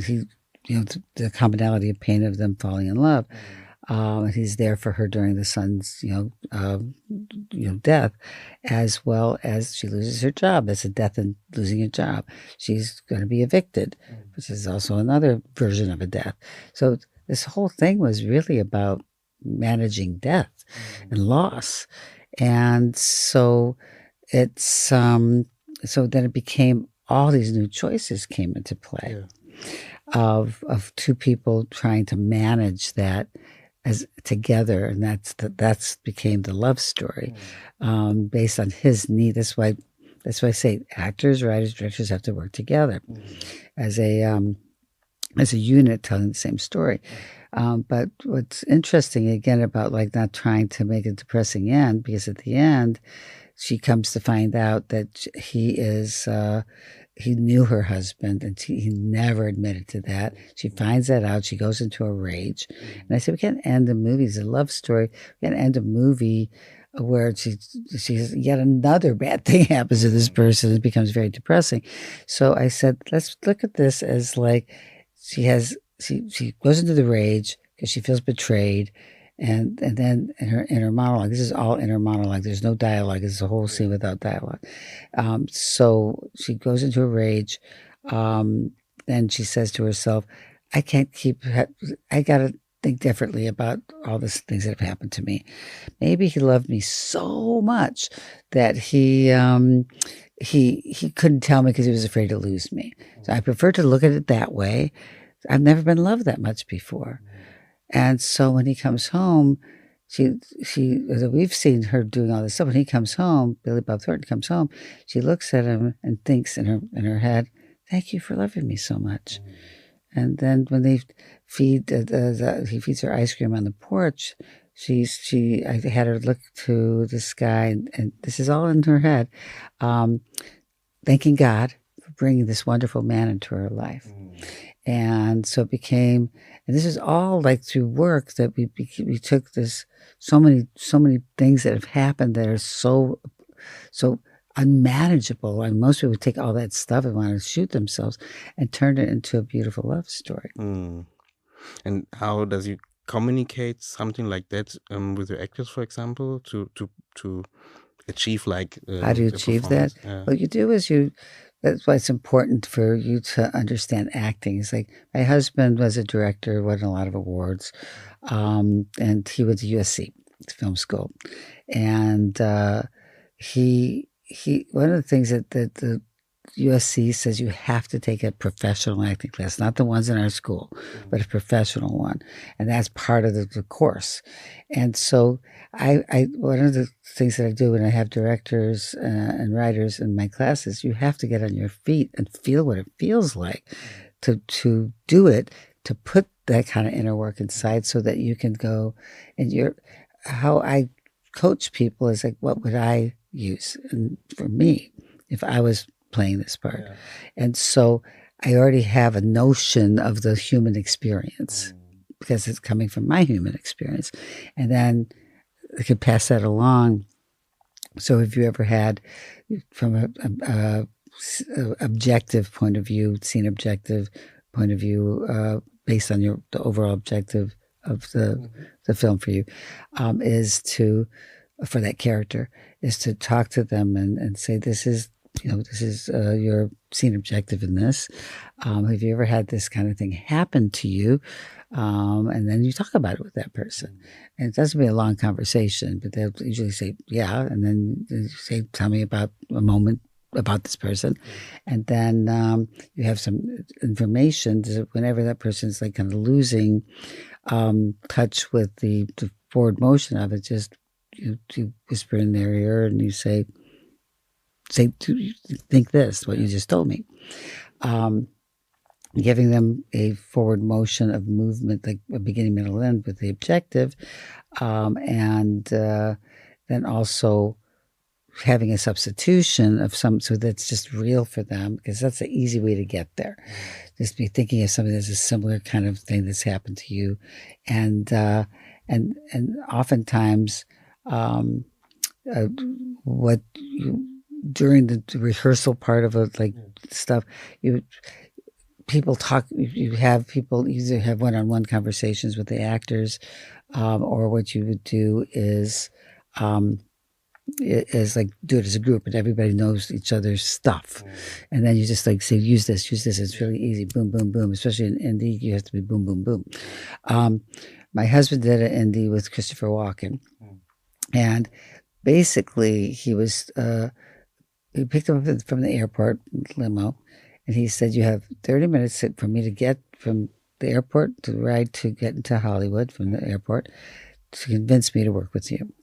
[SPEAKER 3] he, the commonality of pain of them falling in love. He's there for her during the son's, death, as well as she loses her job. That's a death in losing a job. She's going to be evicted, which is also another version of a death. So this whole thing was really about managing death and loss. And so it's, so then it became, all these new choices came into play of two people trying to manage that as together, and that's became the love story based on his need. That's why I say actors, writers, directors have to work together as a unit telling the same story. But what's interesting again about like not trying to make a depressing end, because at the end she comes to find out that he knew her husband, and he never admitted to that. She finds that out. She goes into a rage. And I said, we can't end a movie. It's a love story. We can't end a movie where she's yet another bad thing happens to this person. It becomes very depressing. So I said, let's look at this as like she goes into the rage because she feels betrayed. And then in her monologue, this is all in her monologue. There's no dialogue. It's a whole scene without dialogue. So she goes into a rage. Then she says to herself, I got to think differently about all these things that have happened to me. Maybe he loved me so much that he couldn't tell me because he was afraid to lose me. So I prefer to look at it that way. I've never been loved that much before. And so when he comes home, we've seen her doing all this stuff. When he comes home, Billy Bob Thornton comes home, she looks at him and thinks in her head, thank you for loving me so much. And then when they he feeds her ice cream on the porch, I had her look to the sky, and this is all in her head, thanking God for bringing this wonderful man into her life. And so it became, and this is all like through work that we took this, so many things that have happened that are so unmanageable. And most people would take all that stuff and want to shoot themselves and turn it into a beautiful love story.
[SPEAKER 1] And how does you communicate something like that with your actors, for example, to achieve like
[SPEAKER 3] how do you achieve that? What you do is that's why it's important for you to understand acting. It's like my husband was a director, won a lot of awards, and he went to USC film school, and he one of the things that the USC says you have to take a professional acting class, not the ones in our school, but a professional one, and that's part of the course. And so I one of the things that I do when I have directors and writers in my classes, you have to get on your feet and feel what it feels like to do it, to put that kind of inner work inside so that you can go. And how I coach people is like, what would I use? And for me, if I was playing this part. And so I already have a notion of the human experience because it's coming from my human experience. And then I could pass that along. So if you ever had, from a objective point of view, scene objective point of view, based on the overall objective of the film for you, for that character, is to talk to them and say, this is your scene objective in this. Have you ever had this kind of thing happen to you? And then you talk about it with that person. And it doesn't be a long conversation, but they'll usually say, yeah. And then they say, tell me about a moment about this person. And then you have some information whenever that person's like kind of losing touch with the forward motion of it, just you whisper in their ear and you say, think this, what you just told me. Giving them a forward motion of movement, like a beginning, middle, end with the objective. And then also having a substitution of so that's just real for them, because that's an easy way to get there. Just be thinking of something that's a similar kind of thing that's happened to you. And oftentimes, what you, during the rehearsal part of it, like stuff, people talk, you have people either have one-on-one conversations with the actors, or what you would do is like do it as a group and everybody knows each other's stuff. And then you just like say, use this. It's really easy. Boom, boom, boom. Especially in indie, you have to be boom, boom, boom. My husband did an indie with Christopher Walken. And basically he was, he picked him up from the airport limo. And he said, you have 30 minutes for me to get from the airport to ride to get into Hollywood from the airport to convince me to work with you.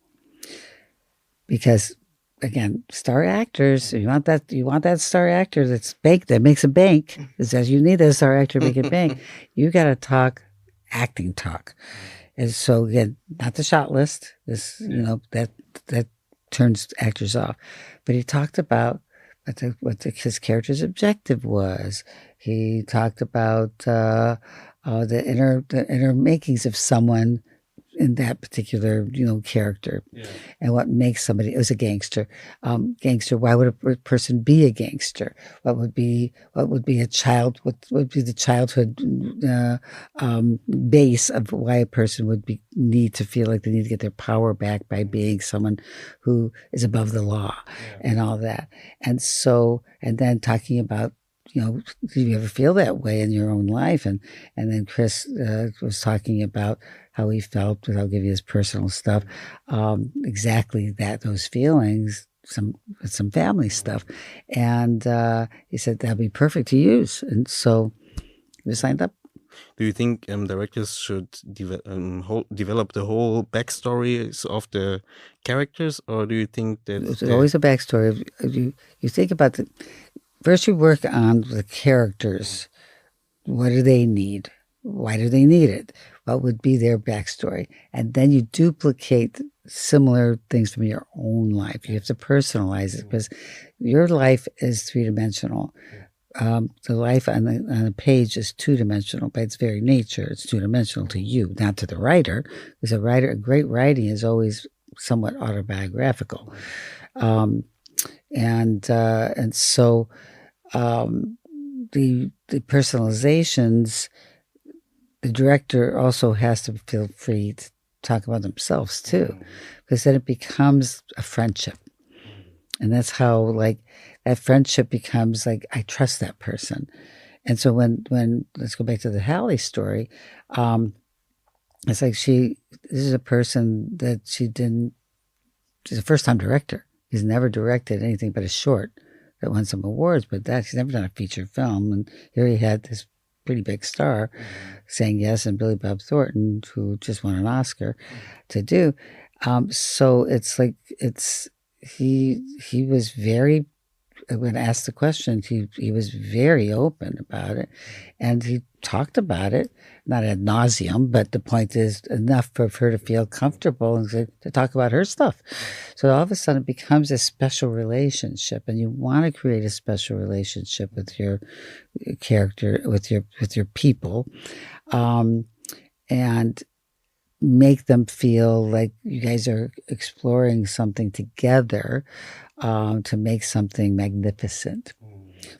[SPEAKER 3] Because, again, star actors, you want that star actor that's that makes a bank. It says you need that star actor to make a bank. You got to talk acting talk. And so, again, not the shot list. This, that turns actors off. But he talked about what his character's objective was. He talked about the inner makings of someone in that particular character, and what makes somebody. It was a gangster. Why would a person be a gangster? What would be a child? What would be the childhood base of why a person would need to feel like they need to get their power back by being someone who is above the law, and all that. And so, and then talking about, do you ever feel that way in your own life? And then Chris was talking about how he felt, without giving his personal stuff, exactly those feelings, some family stuff. And he said that'd be perfect to use. And so we signed up.
[SPEAKER 1] Do you think directors should develop the whole backstories of the characters, or do you think that
[SPEAKER 3] there's always a backstory? You think about first you work on the characters. What do they need? Why do they need it? What would be their backstory? And then you duplicate similar things from your own life. You have to personalize it, because your life is three-dimensional. The life on a page is two-dimensional by its very nature. It's two-dimensional to you, not to the writer. Because a great writing is always somewhat autobiographical. And so the personalizations, the director also has to feel free to talk about themselves too, because then it becomes a friendship. And that's how, like, that friendship becomes like, I trust that person. And so when let's go back to the Hallie story, it's like this is a person that she's a first-time director. He's never directed anything but a short that won some awards, but she's never done a feature film. And here he had this pretty big star saying yes, and Billy Bob Thornton, who just won an Oscar, to do. So it's like, he was very, when asked the question, he was very open about it, and he talked about it, not ad nauseum, but the point is enough for her to feel comfortable and to talk about her stuff. So all of a sudden it becomes a special relationship, and you want to create a special relationship with your character, with your people, and make them feel like you guys are exploring something together, to make something magnificent.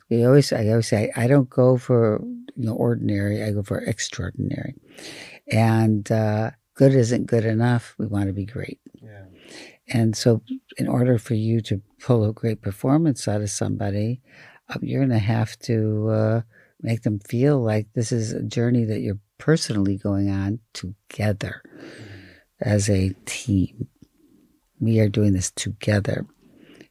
[SPEAKER 3] I always say, I don't go for ordinary, I go for extraordinary. And good isn't good enough. We want to be great. Yeah. And so in order for you to pull a great performance out of somebody, you're going to have to make them feel like this is a journey that you're personally going on together as a team. We are doing this together.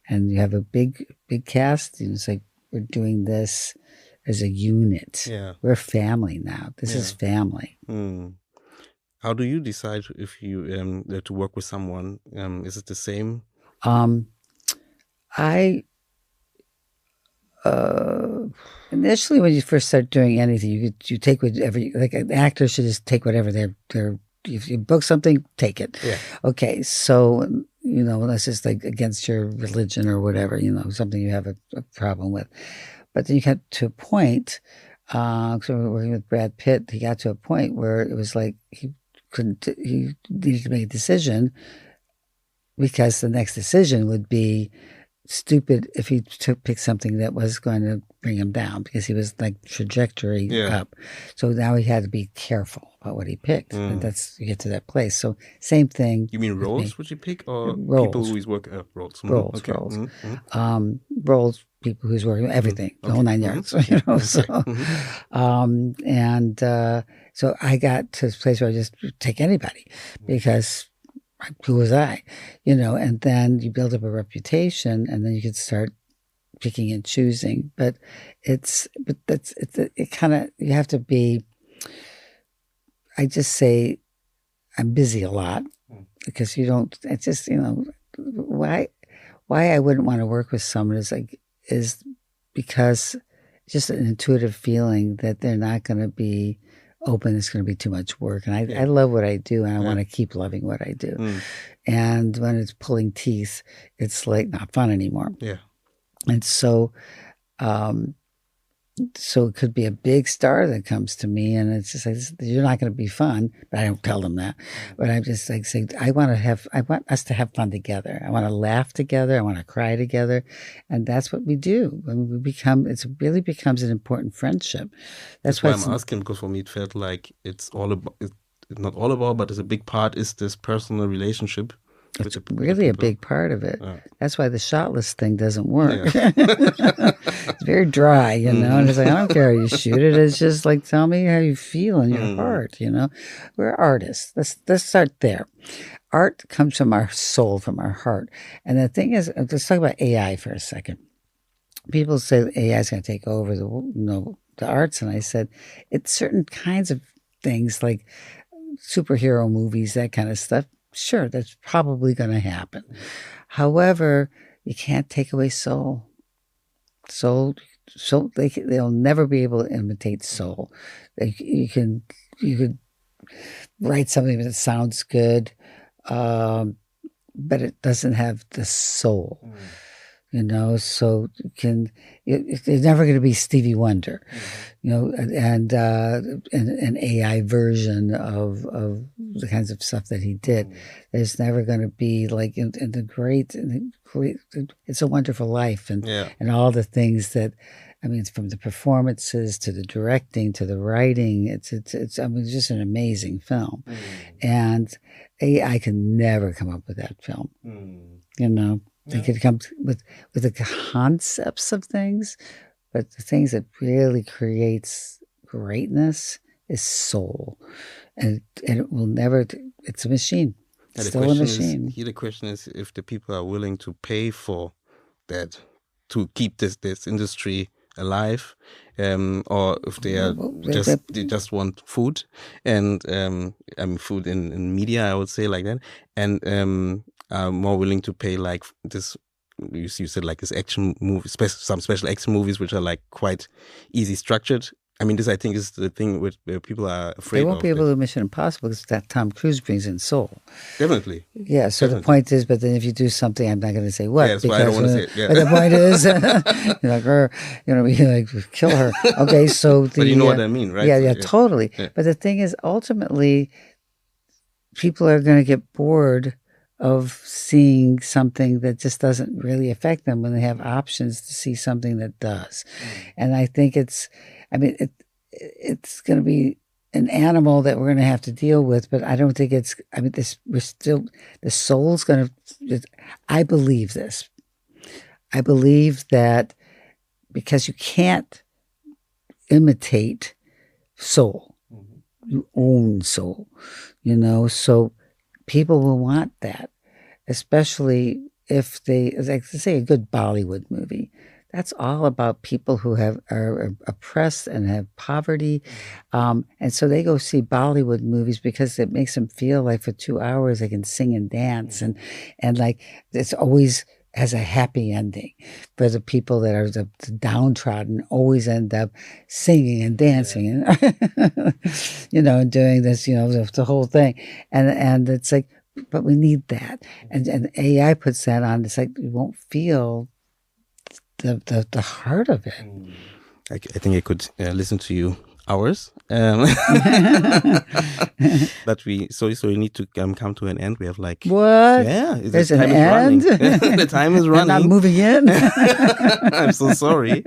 [SPEAKER 3] and you have a big cast. It's like we're doing this as a unit.
[SPEAKER 1] Yeah.
[SPEAKER 3] We're family now. This is family.
[SPEAKER 1] How do you decide if you to work with someone? Is it the same?
[SPEAKER 3] Initially, when you first start doing anything, you take whatever. Like an actor should just take whatever they're. If you book something, take it.
[SPEAKER 1] Yeah.
[SPEAKER 3] Okay, so unless it's like against your religion or whatever, something you have a problem with. But then you got to a point. So we were working with Brad Pitt. He got to a point where it was like he needed to make a decision, because the next decision would be stupid if he picked something that was going to bring him down, because he was like trajectory up. So now he had to be careful about what he picked. And you get to that place. So same thing.
[SPEAKER 1] You mean roles would you pick, or
[SPEAKER 3] roles.
[SPEAKER 1] people who he's working roles?
[SPEAKER 3] Roles,
[SPEAKER 1] okay.
[SPEAKER 3] roles. Roles, people who's working, everything, the whole 9 yards. So I got to this place where I just take anybody, because who was I? And then you build up a reputation, and then you can start picking and choosing. But you have to be, I just say I'm busy a lot, because it's just, why I wouldn't want to work with someone is because it's just an intuitive feeling that they're not going to be open. It's going to be too much work. And I love what I do, and I want to keep loving what I do. And when it's pulling teeth, it's like not fun anymore.
[SPEAKER 1] Yeah.
[SPEAKER 3] And so it could be a big star that comes to me, and it's just like, you're not going to be fun, but I don't tell them that. But I'm just like saying, I want us to have fun together. I want to laugh together. I want to cry together. And that's what we do. When it really becomes an important friendship.
[SPEAKER 1] That's why I'm asking, because for me it felt like it's not all about, but it's a big part is this personal relationship.
[SPEAKER 3] It's really a big part of it.
[SPEAKER 1] Yeah.
[SPEAKER 3] That's why the shot list thing doesn't work. Yeah. It's very dry, and it's like, I don't care how you shoot it. It's just like, tell me how you feel in your heart, We're artists. Let's start there. Art comes from our soul, from our heart. And the thing is, let's talk about AI for a second. People say that AI is going to take over the arts, and I said, it's certain kinds of things like superhero movies, that kind of stuff. Sure, that's probably going to happen. However, you can't take away soul. They'll never be able to imitate soul. You could write something that sounds good, but it doesn't have the soul. So it's never going to be Stevie Wonder, and an AI version of the kinds of stuff that he did. There's never going to be like in the great, It's a Wonderful Life, and all the things that, it's from the performances to the directing to the writing. It's just an amazing film, and AI can never come up with that film. They could come with the concepts of things, but the things that really creates greatness is soul, and it will never. It's a machine. It's still a machine.
[SPEAKER 1] The question is if the people are willing to pay for that to keep this industry alive, or if they are they just want food, and food in media, I would say, like that, and are more willing to pay like this. You said like this action movie, some special action movies which are like quite easy structured. This I think is the thing where people are afraid of.
[SPEAKER 3] They won't be able to do Mission Impossible because that Tom Cruise brings in soul.
[SPEAKER 1] Definitely.
[SPEAKER 3] Yeah. So the point is, but then if you do something, I'm not going to say what.
[SPEAKER 1] Yeah, that's why I don't want to say it. Yeah.
[SPEAKER 3] But the point is, kill her. Okay, so
[SPEAKER 1] but you know what I mean, right?
[SPEAKER 3] Yeah, totally. Yeah. But the thing is, ultimately, people are going to get bored of seeing something that just doesn't really affect them when they have options to see something that does. And I think it's going to be an animal that we're going to have to deal with, but I don't think the soul's going to, I believe this. I believe that because you can't imitate soul, you own soul, so people will want that, especially if they, like say a good Bollywood movie, that's all about people who are oppressed and have poverty. And so they go see Bollywood movies because it makes them feel like for 2 hours they can sing and dance. And like it's always has a happy ending. For the people that are the downtrodden always end up singing and dancing and, and doing this, the whole thing. And it's like, but we need that. And AI puts that on. It's like you won't feel the heart of it.
[SPEAKER 1] I think I could listen to you hours. But we need to come to an end. We have like
[SPEAKER 3] what?
[SPEAKER 1] Yeah,
[SPEAKER 3] there's an end.
[SPEAKER 1] The time is running.
[SPEAKER 3] I'm not moving in.
[SPEAKER 1] I'm so sorry.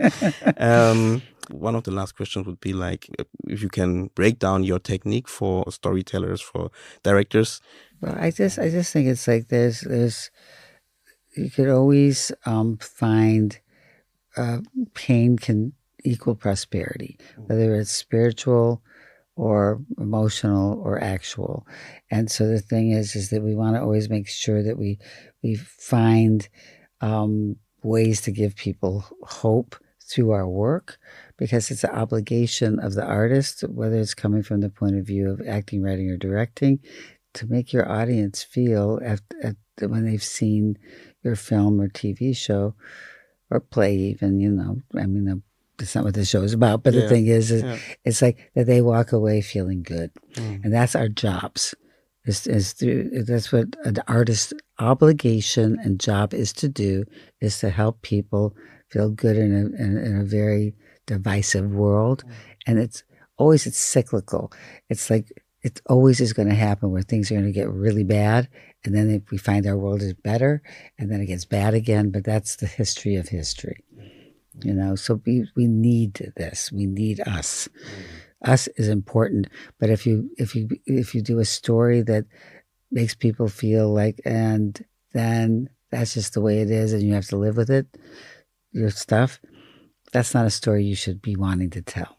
[SPEAKER 1] One of the last questions would be like, if you can break down your technique for storytellers, for directors.
[SPEAKER 3] Well, I just think it's like there's you could always find pain can equal prosperity, whether it's spiritual or emotional or actual. And so the thing is that we want to always make sure that we find ways to give people hope through our work, because it's an obligation of the artist, whether it's coming from the point of view of acting, writing, or directing, to make your audience feel when they've seen your film or TV show or play even, that's not what the show is about, but the thing is it's like that they walk away feeling good. And that's our jobs. That's what an artist's obligation and job is to do, is to help people feel good in a very divisive world. And it's cyclical. It's like it always is going to happen where things are going to get really bad, and then if we find our world is better, and then it gets bad again. But that's the history of history, So we need this. We need us. Us is important. But if you do a story that makes people feel like, and then that's just the way it is, and you have to live with it, your stuff, that's not a story you should be wanting to tell.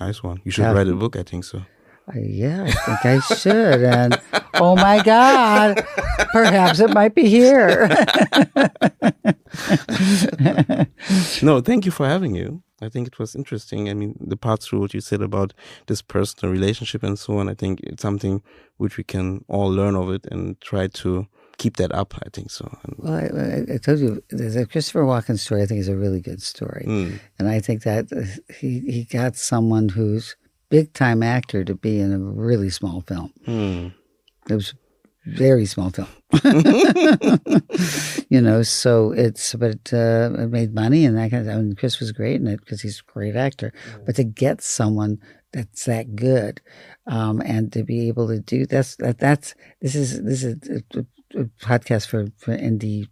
[SPEAKER 1] Nice one. You should write a book, I think so.
[SPEAKER 3] Yeah, I think I should. And oh my God, perhaps it might be here.
[SPEAKER 1] No, thank you for having you. I think it was interesting. I mean, the part through what you said about this personal relationship and so on, I think it's something which we can all learn of it and try to keep that up, I think so.
[SPEAKER 3] Well, I told you, the Christopher Walken story, I think, is a really good story. And I think that he got someone who's big-time actor to be in a really small film. It was a very small film. So it made money and that kind of. I mean, Chris was great in it because he's a great actor. But to get someone that's that good, and to be able to do this is a podcast for indies,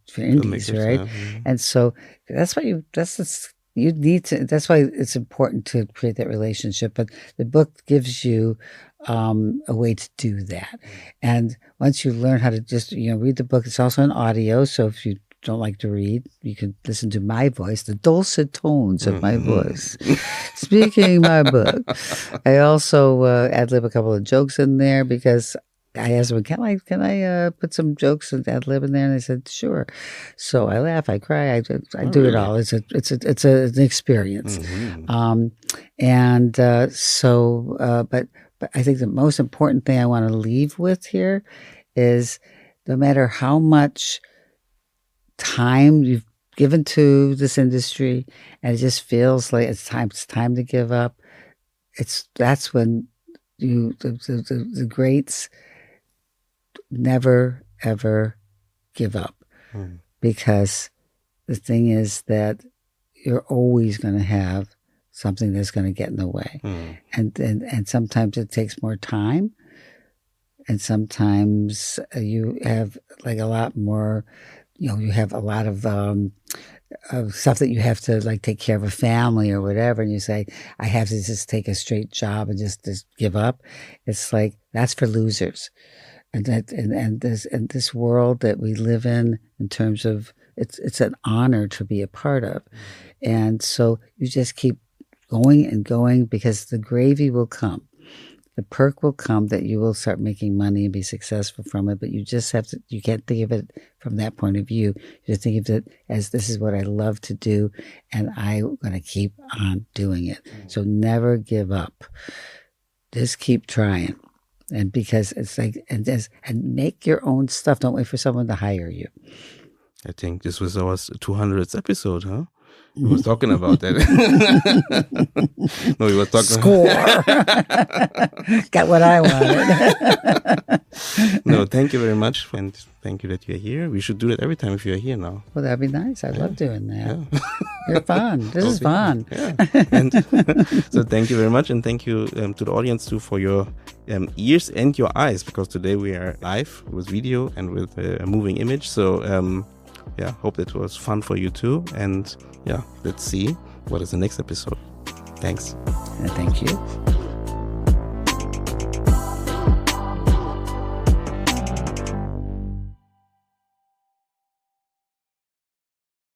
[SPEAKER 3] right? And so that's why you need to. That's why it's important to create that relationship. But the book gives you a way to do that. And once you learn how to just read the book, it's also an audio. So if you don't like to read, you can listen to my voice, the dulcet tones of my voice, speaking my book. I also ad-lib a couple of jokes in there because I asked them, can I put some jokes and ad-lib in there? And they said, sure. So I laugh, I cry, I do it all. It's an experience. But I think the most important thing I want to leave with here is no matter how much time you've given to this industry and it just feels like it's time to give up, that's when the greats never ever give up, because the thing is that you're always going to have something that's going to get in the way, and sometimes it takes more time, and sometimes you have like a lot more. You have a lot of stuff that you have to like take care of a family or whatever, and you say, I have to just take a straight job and just give up. It's like that's for losers. And this world that we live in terms of it's an honor to be a part of. And so you just keep going and going, because the gravy will come. the perk will come that you will start making money and be successful from it. But you just have to, you can't think of it from that point of view. You just think of it as this is what I love to do and I'm going to keep on doing it. So never give up. Just keep trying. And because it's like, and make your own stuff. Don't wait for someone to hire you.
[SPEAKER 1] I think this was our 200th episode, huh? We were talking about that. No, we were talking.
[SPEAKER 3] Score. Got what I wanted.
[SPEAKER 1] No, thank you very much, and thank you that you're here. We should do that every time if you're here now.
[SPEAKER 3] Well, that'd be nice. I love doing that. Yeah. You're fun. This is fun.
[SPEAKER 1] Yeah. And so thank you very much, and thank you to the audience too for your ears and your eyes, because today we are live with video and with a moving image. So yeah, hope that was fun for you too. And yeah, let's see what is the next episode. Thanks.
[SPEAKER 3] Thank you.